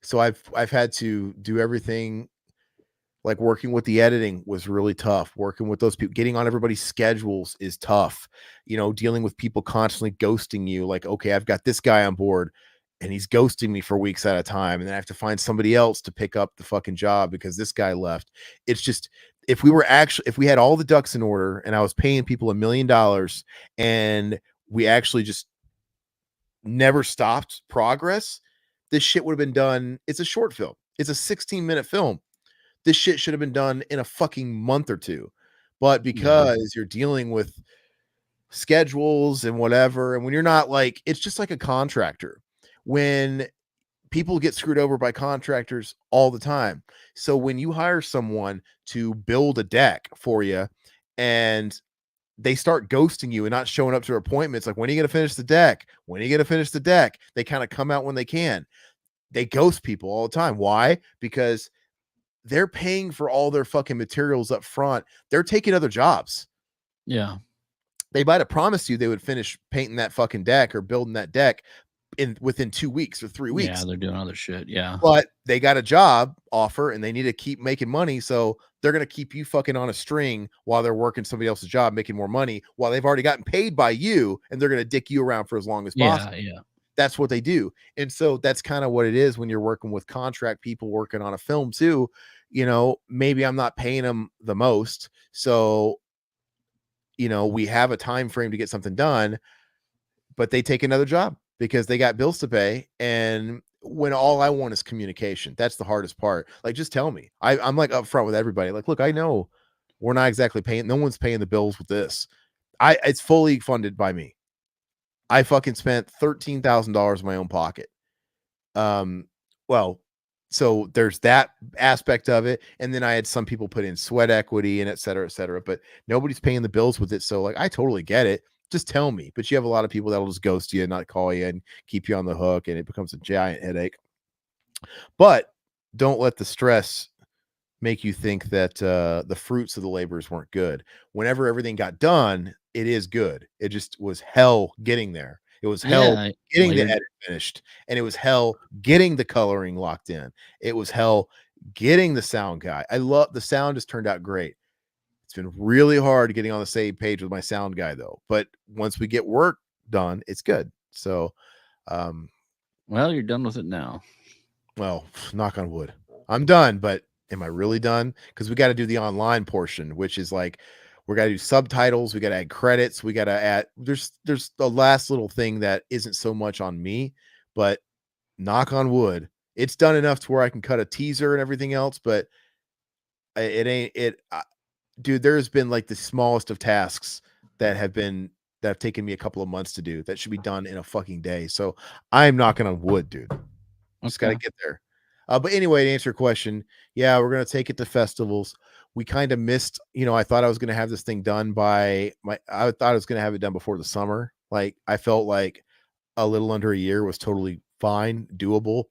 B: So I've had to do everything. Like working with the editing was really tough. Working with those people, getting on everybody's schedules is tough. You know, dealing with people constantly ghosting you. Like, okay, I've got this guy on board and he's ghosting me for weeks at a time. And then I have to find somebody else to pick up the fucking job because this guy left. It's just, if we had all the ducks in order and I was paying people $1 million and we actually just never stopped progress, this shit would have been done. It's a short film. It's a 16-minute film. This shit should have been done in a fucking month or two. But because you're dealing with schedules and whatever. And when you're not like, it's just like a contractor. When people get screwed over by contractors all the time. So when you hire someone to build a deck for you and they start ghosting you and not showing up to appointments, like, when are you going to finish the deck? When are you going to finish the deck? They kind of come out when they can. They ghost people all the time. Why? Because they're paying for all their fucking materials up front. They're taking other jobs.
A: Yeah.
B: They might have promised you they would finish painting that fucking deck or building that deck within 2 weeks or 3 weeks.
A: Yeah, they're doing other shit. Yeah.
B: But they got a job offer and they need to keep making money. So they're going to keep you fucking on a string while they're working somebody else's job, making more money while they've already gotten paid by you. And they're going to dick you around for as long as possible.
A: Yeah.
B: That's what they do. And so that's kind of what it is when you're working with contract people working on a film too. You know, maybe I'm not paying them the most. So, you know, we have a time frame to get something done, but they take another job because they got bills to pay. And when all I want is communication, that's the hardest part. Like, just tell me. I'm like upfront with everybody. Like, look, I know we're not exactly paying. No one's paying the bills with this. It's fully funded by me. I fucking spent $13,000 in my own pocket. Well, so there's that aspect of it. And then I had some people put in sweat equity and et cetera, but nobody's paying the bills with it. So like, I totally get it. Just tell me. But you have a lot of people that'll just ghost you and not call you and keep you on the hook. And it becomes a giant headache. But don't let the stress make you think that the fruits of the labors weren't good. Whenever everything got done, it is good. It just was hell getting there. It was hell getting the edit finished, and it was hell getting the coloring locked in. It was hell getting the sound guy. I love the sound, just turned out great. It's been really hard getting on the same page with my sound guy though. But once we get work done, it's good. So,
A: well, you're done with it now.
B: Well, knock on wood. I'm done, but am I really done? Because we got to do the online portion, which is like, we got to do subtitles. We got to add credits. We got to add, there's the last little thing that isn't so much on me, but knock on wood, it's done enough to where I can cut a teaser and everything else, but it ain't it. Dude, there's been like the smallest of tasks that have taken me a couple of months to do that should be done in a fucking day. So I'm knocking on wood, dude. Just got to get there. But anyway, to answer your question, yeah, we're going to take it to festivals. We kind of missed, I thought I was going to have this thing done I thought I was going to have it done before the summer. Like, I felt like a little under a year was totally fine, doable.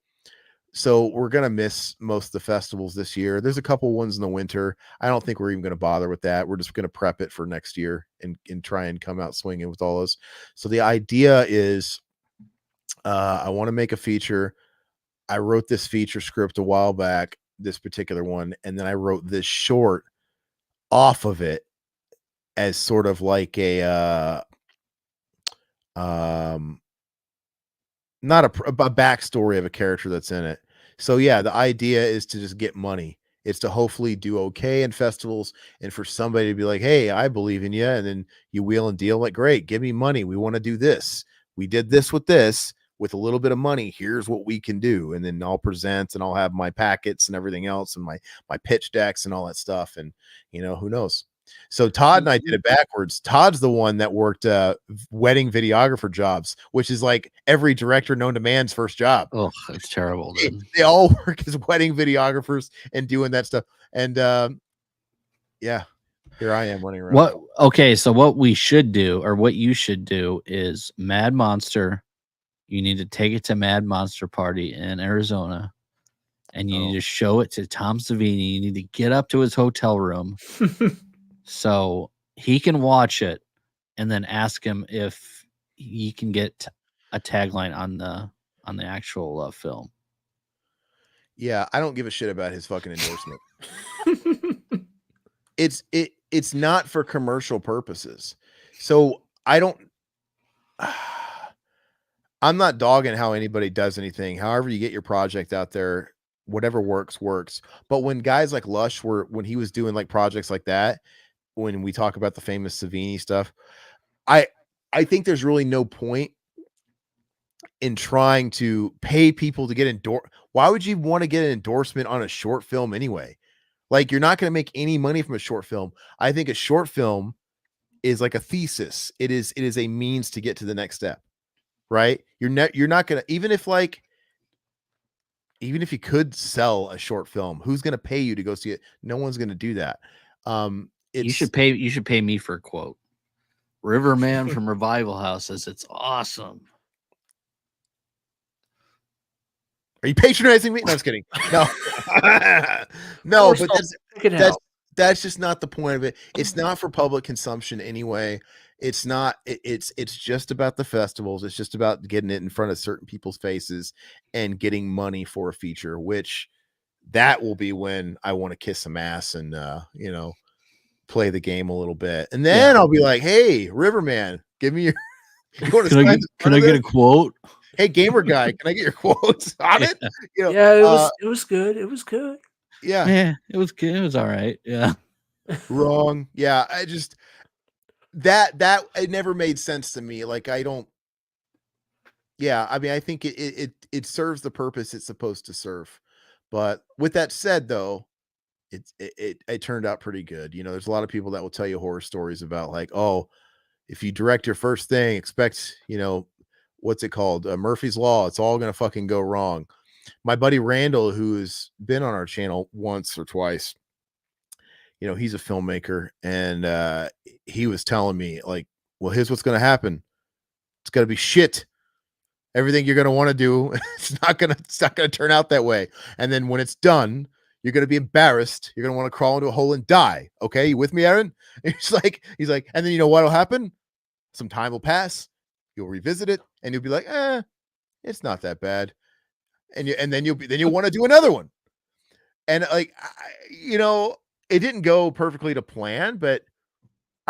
B: So we're going to miss most of the festivals this year. There's a couple ones in the winter. I don't think we're even going to bother with that. We're just going to prep it for next year and try and come out swinging with all those. So the idea is, I want to make a feature. I wrote this feature script a while back, this particular one, and then I wrote this short off of it as sort of like a not a backstory of a character that's in it. So yeah, the idea is to just get money. It's to hopefully do okay in festivals and for somebody to be like, hey, I believe in you. And then you wheel and deal like, great, give me money. We want to do this. We did this with a little bit of money. Here's what we can do. And then I'll present and I'll have my packets and everything else and my pitch decks and all that stuff. And who knows? So Todd and I did it backwards. Todd's the one that worked wedding videographer jobs, which is like every director known to man's first job.
A: Oh, it's terrible.
B: They all work as wedding videographers and doing that stuff. And yeah, here I am running around.
A: Okay, so what we should do, or what you should do, is Mad Monster. You need to take it to Mad Monster Party in Arizona, and you need to show it to Tom Savini. You need to get up to his hotel room so he can watch it, and then ask him if he can get a tagline on the actual film.
B: Yeah, I don't give a shit about his fucking endorsement. It's not for commercial purposes. So I'm not dogging how anybody does anything. However you get your project out there, whatever works. But when guys like Lush when he was doing like projects like that, when we talk about the famous Savini stuff, I think there's really no point in trying to pay people to get endorsed. Why would you want to get an endorsement on a short film anyway? Like, you're not going to make any money from a short film. I think a short film is like a thesis. It is a means to get to the next step, right? You're not gonna, even if you could sell a short film, who's gonna pay you to go see it? No one's gonna do that.
A: You should pay me for a quote. Riverman from Revival House says it's awesome.
B: Are you patronizing me? No, I was kidding. No, no, but that's just not the point of it. It's not for public consumption anyway. It's not. It's just about the festivals. It's just about getting it in front of certain people's faces and getting money for a feature. Which that will be when I want to kiss some ass and play the game a little bit, and then I'll be like, "Hey, Riverman, give me your."
A: Can I get a quote?
B: Hey, gamer guy, can I get your quotes on it?
D: It was good. It was good.
A: Yeah, it was good. It was all right. Yeah.
B: Wrong. Yeah, I just that it never made sense to me. Like I don't. Yeah, I mean, I think it serves the purpose it's supposed to serve. But with that said, though, it turned out pretty good. There's a lot of people that will tell you horror stories about like, oh, if you direct your first thing, expect what's it called? Murphy's Law. It's all going to fucking go wrong. My buddy Randall, who's been on our channel once or twice, he's a filmmaker, and he was telling me like, well, here's what's going to happen. It's going to be shit. Everything you're going to want to do, it's not going to turn out that way. And then when it's done, you're going to be embarrassed. You're going to want to crawl into a hole and die. Okay. You with me, Aaron? He's like, and then what'll happen? Some time will pass. You'll revisit it and you'll be like, it's not that bad. And then you'll want to do another one. And like, it didn't go perfectly to plan, but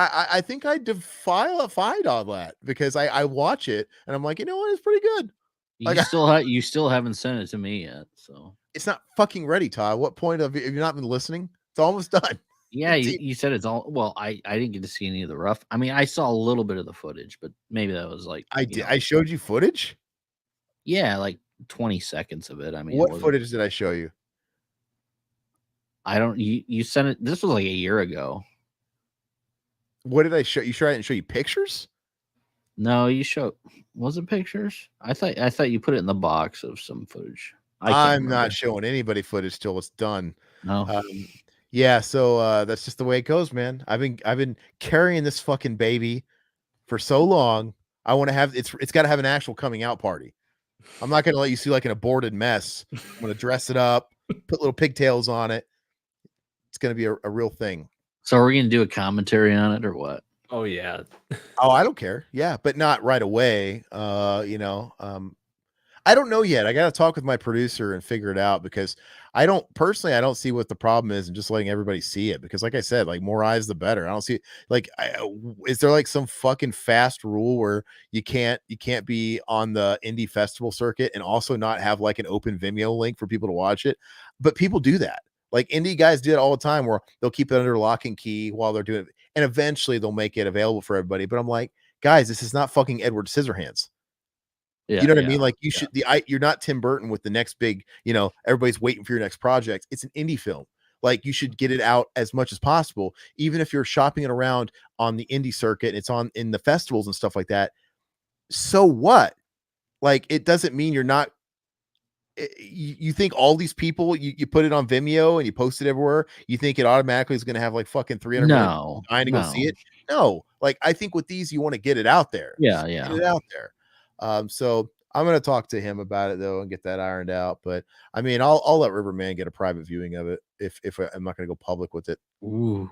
B: I think I defied all that because I watch it and I'm like, it's pretty good.
A: You still haven't sent it to me yet. So
B: it's not fucking ready, Todd. What point have you not been listening? It's almost done.
A: Yeah, you said it's all. Well, I didn't get to see any of the rough. I mean, I saw a little bit of the footage, but maybe that was like
B: I did. I showed you footage.
A: Yeah, like 20 seconds of it. I mean,
B: what footage did I show you?
A: I don't. You sent it. This was like a year ago.
B: What did I show you? Sure, I didn't show you pictures.
A: No, you showed. Was it pictures? I thought you put it in the box of some footage.
B: I'm not showing anybody footage till it's done.
A: No.
B: Yeah, so that's just the way it goes, man. I've been carrying this fucking baby for so long. I want to have it's got to have an actual coming out party. I'm not going to let you see like an aborted mess. I'm going to dress it up, put little pigtails on it. It's going to be a real thing.
A: So are we going to do a commentary on it or what?
D: Oh yeah.
B: Oh, I don't care. Yeah, but not right away. I don't know yet. I got to talk with my producer and figure it out because I don't see what the problem is and just letting everybody see it because like I said, like more eyes, the better. I don't see like, is there like some fucking fast rule where you can't be on the indie festival circuit and also not have like an open Vimeo link for people to watch it? But people do that. Like indie guys do it all the time where they'll keep it under lock and key while they're doing it. And eventually they'll make it available for everybody. But I'm like, guys, this is not fucking Edward Scissorhands. Yeah, you know what I mean? Like you should you're not Tim Burton with the next big, everybody's waiting for your next project. It's an indie film. Like you should get it out as much as possible, even if you're shopping it around on the indie circuit, it's on in the festivals and stuff like that. So what? Like it doesn't mean you're not you think all these people you put it on Vimeo and you post it everywhere, you think it automatically is going to have like fucking 300 million trying to go see it? No. Like I think with these you want to get it out there.
A: Yeah.
B: Get it out there. So I'm going to talk to him about it though and get that ironed out. But I mean, I'll let Riverman get a private viewing of it if I'm not going to go public with it.
A: Ooh.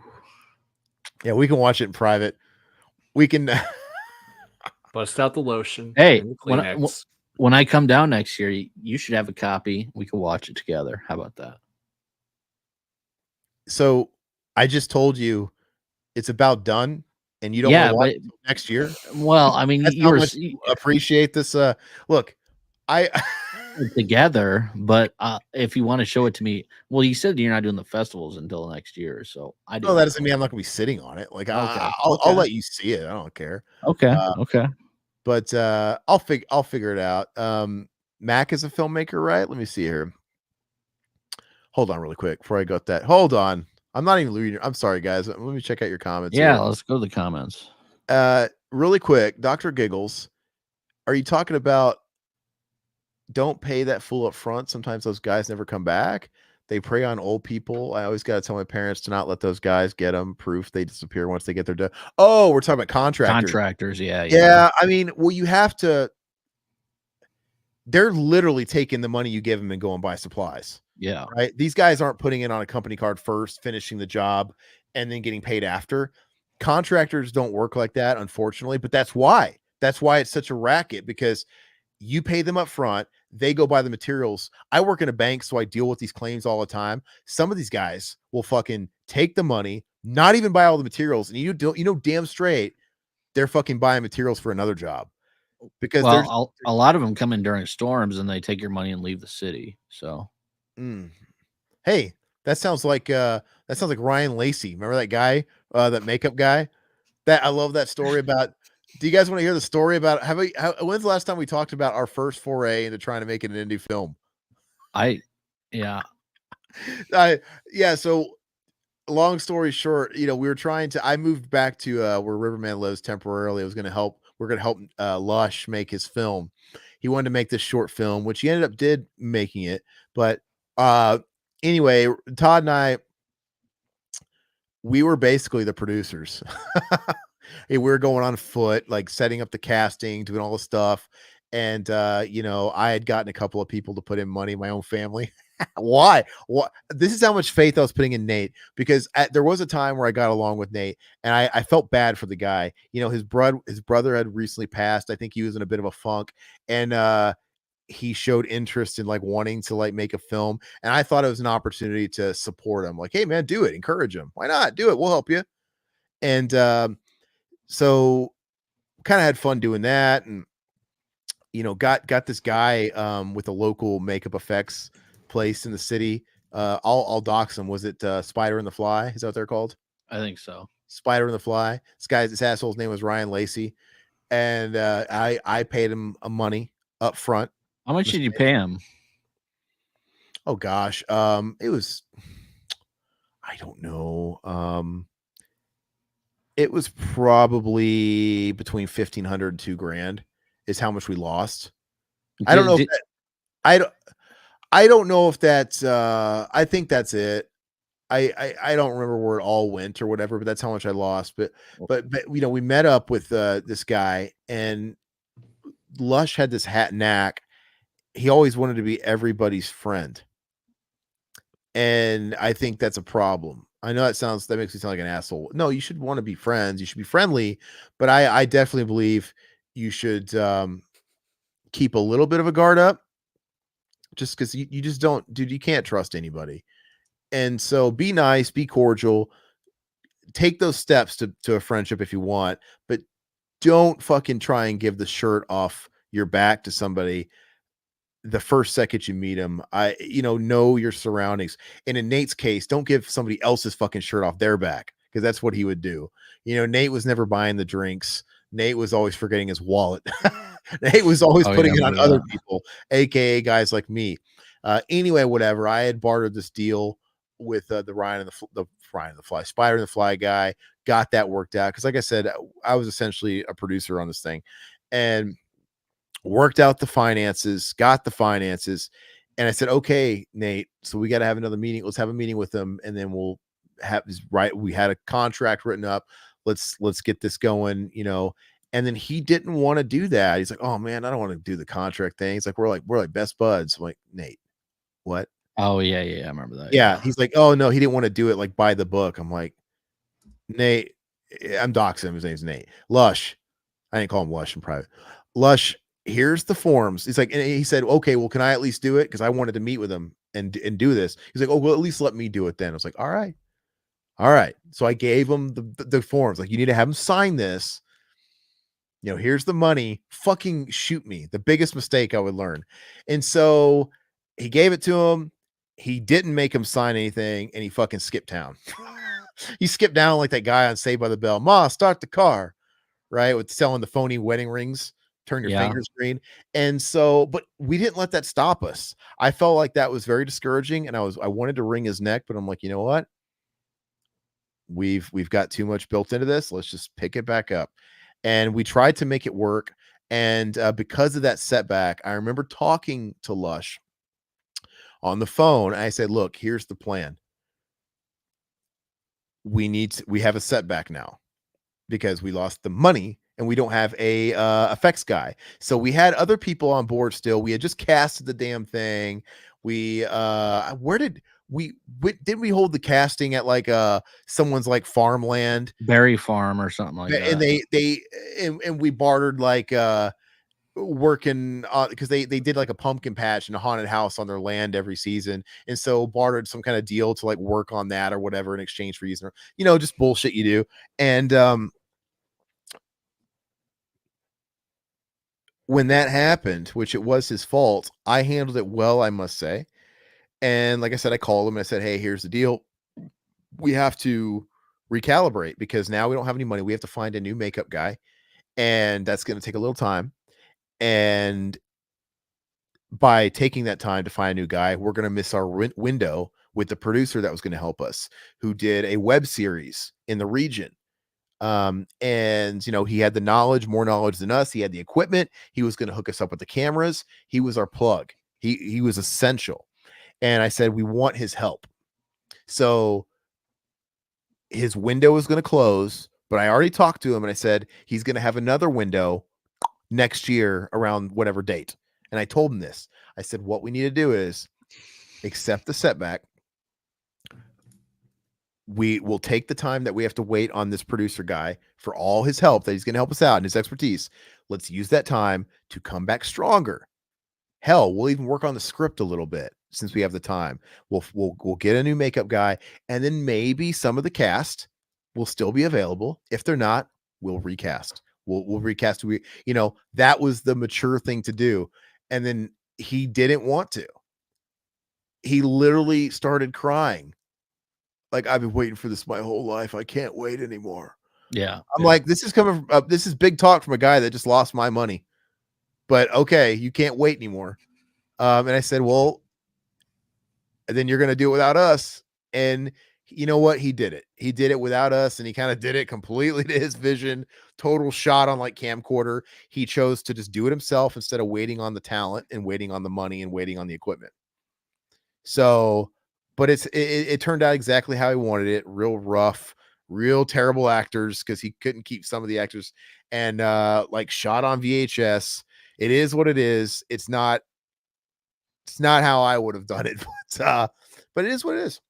B: Yeah, we can watch it in private. We can
D: bust out the lotion.
A: Hey, when I come down next year, you should have a copy. We can watch it together. How about that?
B: So I just told you it's about done. And you don't want to watch it next year?
A: Well, I mean,
B: you appreciate this. Look, I
A: together, but if you want to show it to me, well, you said you're not doing the festivals until next year, so I do.
B: No, that doesn't mean I'm not going to be sitting on it. Like I'll let you see it. I don't care.
A: Okay.
B: But I'll figure it out. Mac is a filmmaker, right? Let me see here. Hold on, really quick before I got that. Hold on. I'm not even reading. I'm sorry, guys. Let me check out your comments.
A: Yeah,
B: here.
A: let's go to the comments.
B: Really quick, Dr. Giggles, are you talking about don't pay that fool up front? Sometimes those guys never come back. They prey on old people. I always got to tell my parents to not let those guys get them. Proof they disappear once they get their. Oh, we're talking about contractors.
A: Contractors, yeah.
B: Yeah, I mean, well, you have to. They're literally taking the money you give them and go and buy supplies.
A: Yeah.
B: Right. These guys aren't putting it on a company card first, finishing the job, and then getting paid after. Contractors don't work like that, unfortunately, but that's why it's such a racket, because you pay them up front. They go buy the materials. I work in a bank, so I deal with these claims all the time. Some of these guys will fucking take the money, not even buy all the materials. And you know, damn straight, they're fucking buying materials for another job. Because
A: a lot of them come in during storms and they take your money and leave the city. So,
B: hey, that sounds like Ryan Lacey. Remember that guy, that makeup guy? That I love that story about. Do you guys want to hear the story about when's the last time we talked about our first foray into trying to make it an indie film?
A: Yeah.
B: So long story short, we were I moved back to where Riverman lives temporarily. We're going to help Lush make his film. He wanted to make this short film, which he ended up making it. But anyway, Todd and I, we were basically the producers. We were going on foot, like setting up the casting, doing all the stuff. And, I had gotten a couple of people to put in money, my own family. Why? What? This is how much faith I was putting in Nate, because there was a time where I got along with Nate, and I felt bad for the guy. His brother had recently passed. I think he was in a bit of a funk, and he showed interest in like wanting to like make a film. And I thought it was an opportunity to support him. Like, hey man, do it. Encourage him. Why not? Do it. We'll help you. And, so kind of had fun doing that. And, got this guy, with a local makeup effects place in the city. I'll dox him. Was it, Spider and the Fly? Is that what they're called?
A: I think so.
B: Spider and the Fly. This asshole's name was Ryan Lacey. And, I paid him money up front.
A: How much did you pay him?
B: Oh gosh. It was, I don't know. It was probably between $1,500 and $2,000 is how much we lost. I don't know. I don't know if that's, I think that's it. I don't remember where it all went or whatever, but that's how much I lost. But we met up with, this guy, and Lush had this knack. He always wanted to be everybody's friend. And I think that's a problem. I know that makes me sound like an asshole. No, you should want to be friends. You should be friendly, but I definitely believe you should, keep a little bit of a guard up, just because you just don't, dude, you can't trust anybody. And so be nice, be cordial, take those steps to a friendship if you want, but don't fucking try and give the shirt off your back to somebody the first second you meet him. Know your surroundings. And in Nate's case, don't give somebody else's fucking shirt off their back, because that's what he would do. Nate was never buying the drinks. Nate was always forgetting his wallet. Nate was always putting it on other people, aka guys like me. Anyway, whatever. I had bartered this deal with the Spider and the Fly guy. Got that worked out, because, like I said, I was essentially a producer on this thing, and worked out the finances, got the finances. And I said, okay, Nate, so we got to have another meeting. Let's have a meeting with them, and then we'll have we had a contract written up. Let's get this going, And then he didn't want to do that. He's like, oh man, I don't want to do the contract thing. He's like, we're like best buds. I'm like, Nate, what?
A: Oh yeah, I remember that.
B: Yeah. He's like, oh no, he didn't want to do it like by the book. I'm like, Nate, I'm doxing him. His name's Nate. Lush. I didn't call him Lush in private. Lush, here's the forms. He's like, and he said, okay, well, can I at least do it? Because I wanted to meet with him and do this. He's like, oh, well, at least let me do it then. I was like, all right. So I gave him the forms. Like, you need to have him sign this. Here's the money. Fucking shoot me. The biggest mistake I would learn. And so he gave it to him. He didn't make him sign anything, and he fucking skipped town. He skipped down like that guy on Saved by the Bell. Ma, start the car. Right? With selling the phony wedding rings. Turn your fingers green. And so, but we didn't let that stop us. I felt like that was very discouraging, and I wanted to wring his neck, but I'm like, you know what? we've got too much built into this. Let's just pick it back up. And we tried to make it work. And because of that setback, I remember talking to Lush on the phone. I said, look, here's the plan. We have a setback now because we lost the money and we don't have a effects guy. So we had other people on board still. We had just casted the damn thing. We did we hold the casting at like someone's like farmland,
A: Berry Farm or something like that.
B: And we bartered like working because they did like a pumpkin patch and a haunted house on their land every season, and so bartered some kind of deal to like work on that or whatever in exchange for using, just bullshit you do. And when that happened, which it was his fault, I handled it well, I must say. And like I said, I called him and I said, hey, here's the deal. We have to recalibrate because now we don't have any money. We have to find a new makeup guy, and that's going to take a little time. And by taking that time to find a new guy, we're going to miss our window with the producer that was going to help us, who did a web series in the region. And he had the knowledge, more knowledge than us. He had the equipment. He was going to hook us up with the cameras. He was our plug. He was essential. And I said, we want his help. So his window is going to close, but I already talked to him and I said, he's going to have another window next year around whatever date. And I told him this. I said, what we need to do is accept the setback. We will take the time that we have to wait on this producer guy for all his help that he's going to help us out and his expertise. Let's use that time to come back stronger. Hell, we'll even work on the script a little bit since we have the time. We'll get a new makeup guy, and then maybe some of the cast will still be available. If they're not, we'll recast. We'll recast. That was the mature thing to do. And then he didn't want to. He literally started crying. Like, I've been waiting for this my whole life. I can't wait anymore.
A: Yeah.
B: I'm like, this is coming from, this is big talk from a guy that just lost my money. But okay, you can't wait anymore. And I said, well, then you're going to do it without us. And you know what? He did it. He did it without us. And he kind of did it completely to his vision. Total shot on like camcorder. He chose to just do it himself instead of waiting on the talent and waiting on the money and waiting on the equipment. So, but it turned out exactly how he wanted it. Real rough, real terrible actors because he couldn't keep some of the actors, and like shot on VHS. It is what it is. It's not how I would have done it, but it is what it is.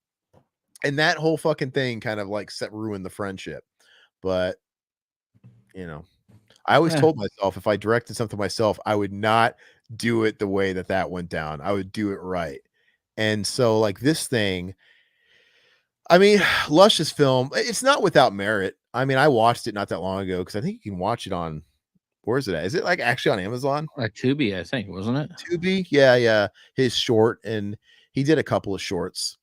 B: And that whole fucking thing kind of like ruined the friendship. But I always told myself if I directed something myself, I would not do it the way that went down. I would do it right. And so like this thing, I mean, Lush's film, it's not without merit. I mean, I watched it not that long ago because I think you can watch it on, where is it at? Is it like actually on Amazon?
A: Tubi, I think, wasn't it?
B: Tubi? Yeah. His short, and he did a couple of shorts.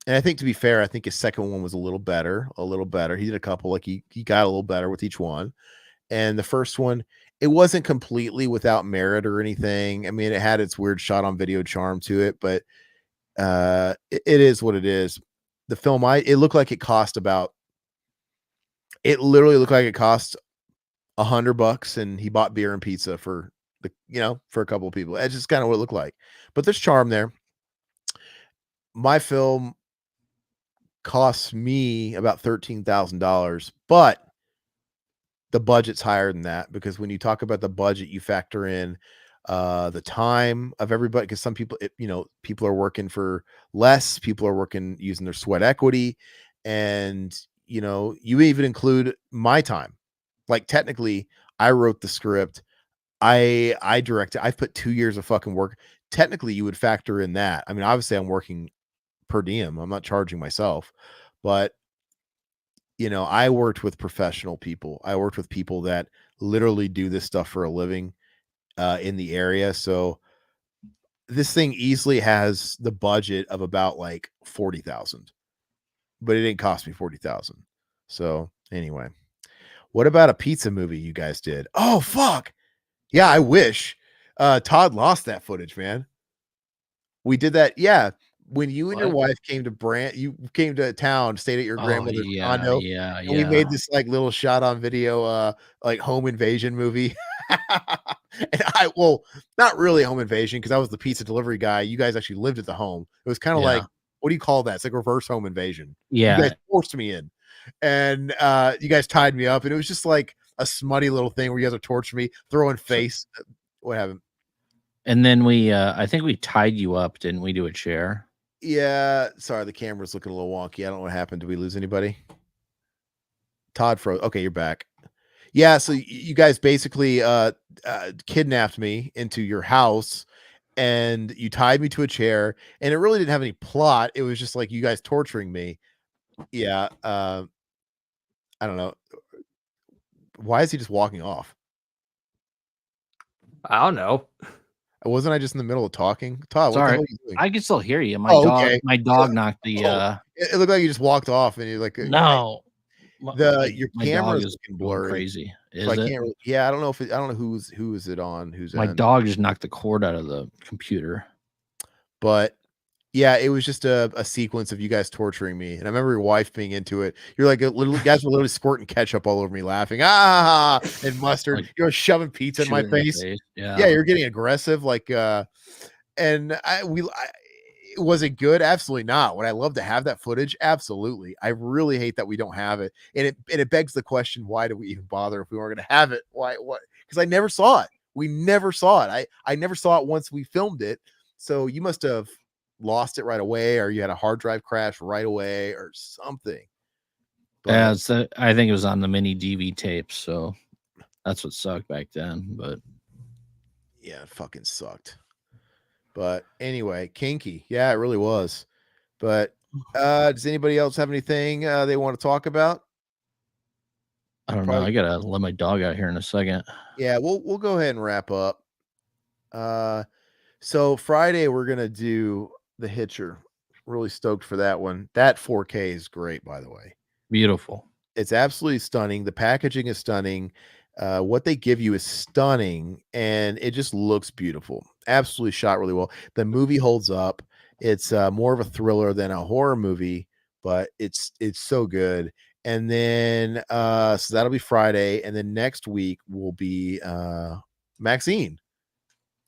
B: And I think, to be fair, I think his second one was a little better. He did a couple, like he got a little better with each one. And the first one, it wasn't completely without merit or anything. I mean, it had its weird shot on video charm to it, but it is what it is. The film, it looked like it literally looked like it cost $100, and he bought beer and pizza for for a couple of people. That's just kind of what it looked like. But there's charm there. My film costs me about $13,000, but the budget's higher than that, because when you talk about the budget, you factor in the time of everybody, because some people, people are working for less, people are working using their sweat equity, and you even include my time. Like, technically, I wrote the script, I directed, I've put 2 years of fucking work. Technically, you would factor in that. I mean, obviously, I'm working per diem. I'm not charging myself, but I worked with professional people. I worked with people that literally do this stuff for a living in the area. So this thing easily has the budget of about like 40,000, but it didn't cost me 40,000. So anyway, what about a pizza movie you guys did? Oh, fuck. Yeah, I wish. Todd lost that footage, man. We did that. Yeah. when you and your
D: What?
B: wife came to town, stayed at your
A: Oh
B: grandmother's
A: yeah,
B: condo,
A: yeah,
B: and we made
A: yeah.
B: this like little shot on video, like home invasion movie. And not really home invasion because I was the pizza delivery guy. You guys actually lived at the home. It was kind of like,
A: Yeah.
B: what do you call that? It's like reverse home invasion. You guys
A: Yeah.
B: forced me in, and you guys tied me up, and it was just like a smutty little thing where you guys would torture me, throwing
A: So,
B: face. What happened?
A: and then I think we tied you up, didn't we, to a chair?
B: Yeah, sorry, the camera's looking a little wonky. I don't know what happened. Did we lose anybody? Todd froze. Okay, you're back. Yeah, so you guys basically kidnapped me into your house and you tied me to a chair, and it really didn't have any plot. It was just like you guys torturing me. Yeah, I don't know. Why is he just walking off?
D: I don't know.
B: Wasn't I just in the middle of talking? Todd, what the
A: Sorry,
B: hell are you doing?
A: I can still hear you.
B: Oh, okay.
A: My dog knocked the
B: It looked like you just walked off and you're like,
A: no.
B: your
A: My
B: camera
A: dog
B: is
A: is
B: looking
A: going
B: blurry.
A: crazy.
B: So I
A: Is it?
B: can't. Yeah, I don't know I don't know who is it on. Who's
A: My
B: in.
A: dog just knocked the cord out of the computer.
B: But yeah, it was just a sequence of you guys torturing me, and I remember your wife being into it. You're like, little guys were literally squirting ketchup all over me, laughing, and mustard.
A: Like,
B: You're shoving pizza in my
A: chewing your
B: face.
A: Yeah.
B: Yeah, you're getting aggressive, like, and was it good? Absolutely not. Would I love to have that footage? Absolutely. I really hate that we don't have it, and it begs the question: why do we even bother if we weren't going to have it? Why? What? Because I never saw it. We never saw it. I never saw it once we filmed it. So you must have lost it right away, or you had a hard drive crash right away, or something.
A: Yeah,
B: But
A: I think it was on the mini DV tapes, so that's what sucked back then. But
B: yeah, it fucking sucked. But anyway, kinky. Yeah, it really was. But does anybody else have anything they want to talk about?
A: I don't know.
B: Probably.
A: I gotta let my dog out here in a second.
B: Yeah, we'll go ahead and wrap up. So Friday we're gonna do The Hitcher. Really stoked for that one. That 4K is great, by the way.
A: Beautiful.
B: It's absolutely stunning. The packaging is stunning. What they give you is stunning, and it just looks beautiful. Absolutely shot really well. The movie holds up. It's more of a thriller than a horror movie, but it's so good. And then so that'll be Friday, and then next week will be Maxxxine.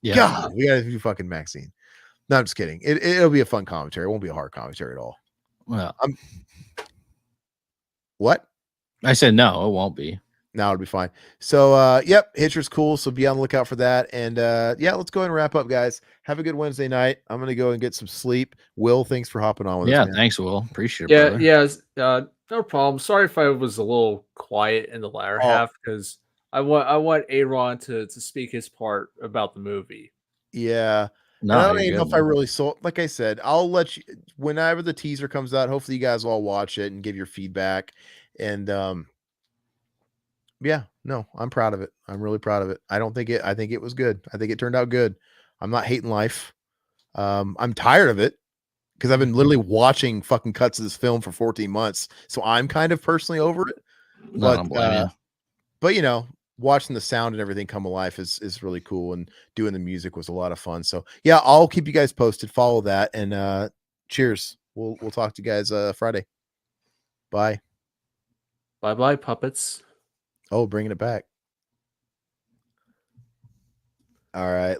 A: Yeah.
B: God, we gotta do fucking Maxxxine. No, I'm just kidding. It'll be a fun commentary. It won't be a hard commentary at all.
A: Well,
B: What?
A: I said no, it won't be.
B: No, it'll be fine. So yep, Hitcher's cool. So be on the lookout for that. And yeah, let's go ahead and wrap up, guys. Have a good Wednesday night. I'm gonna go and get some sleep. Will, thanks for hopping on with us,
A: Yeah,
B: man.
A: thanks, Will. Appreciate it,
D: Yeah,
A: brother.
D: yeah. No problem. Sorry if I was a little quiet in the latter
B: Oh,
D: half because I want Aaron to speak his part about the movie.
B: yeah. And I
A: No,
B: don't
A: you're
B: even know
A: good,
B: if I
A: man.
B: really saw, like I said, I'll let you whenever the teaser comes out. Hopefully you guys all watch it and give your feedback. And yeah, no, I'm proud of it. I'm really proud of it. I think it was good. I think it turned out good. I'm not hating life. I'm tired of it because I've been literally watching fucking cuts of this film for 14 months. So I'm kind of personally over it.
A: No, I
B: But
A: don't blame you.
B: but you know, watching the sound and everything come alive is really cool, and doing the music was a lot of fun. So yeah, I'll keep you guys posted. Follow that, and cheers. We'll talk to you guys Friday. Bye.
D: Bye bye, puppets.
B: Oh, bringing it back. All right.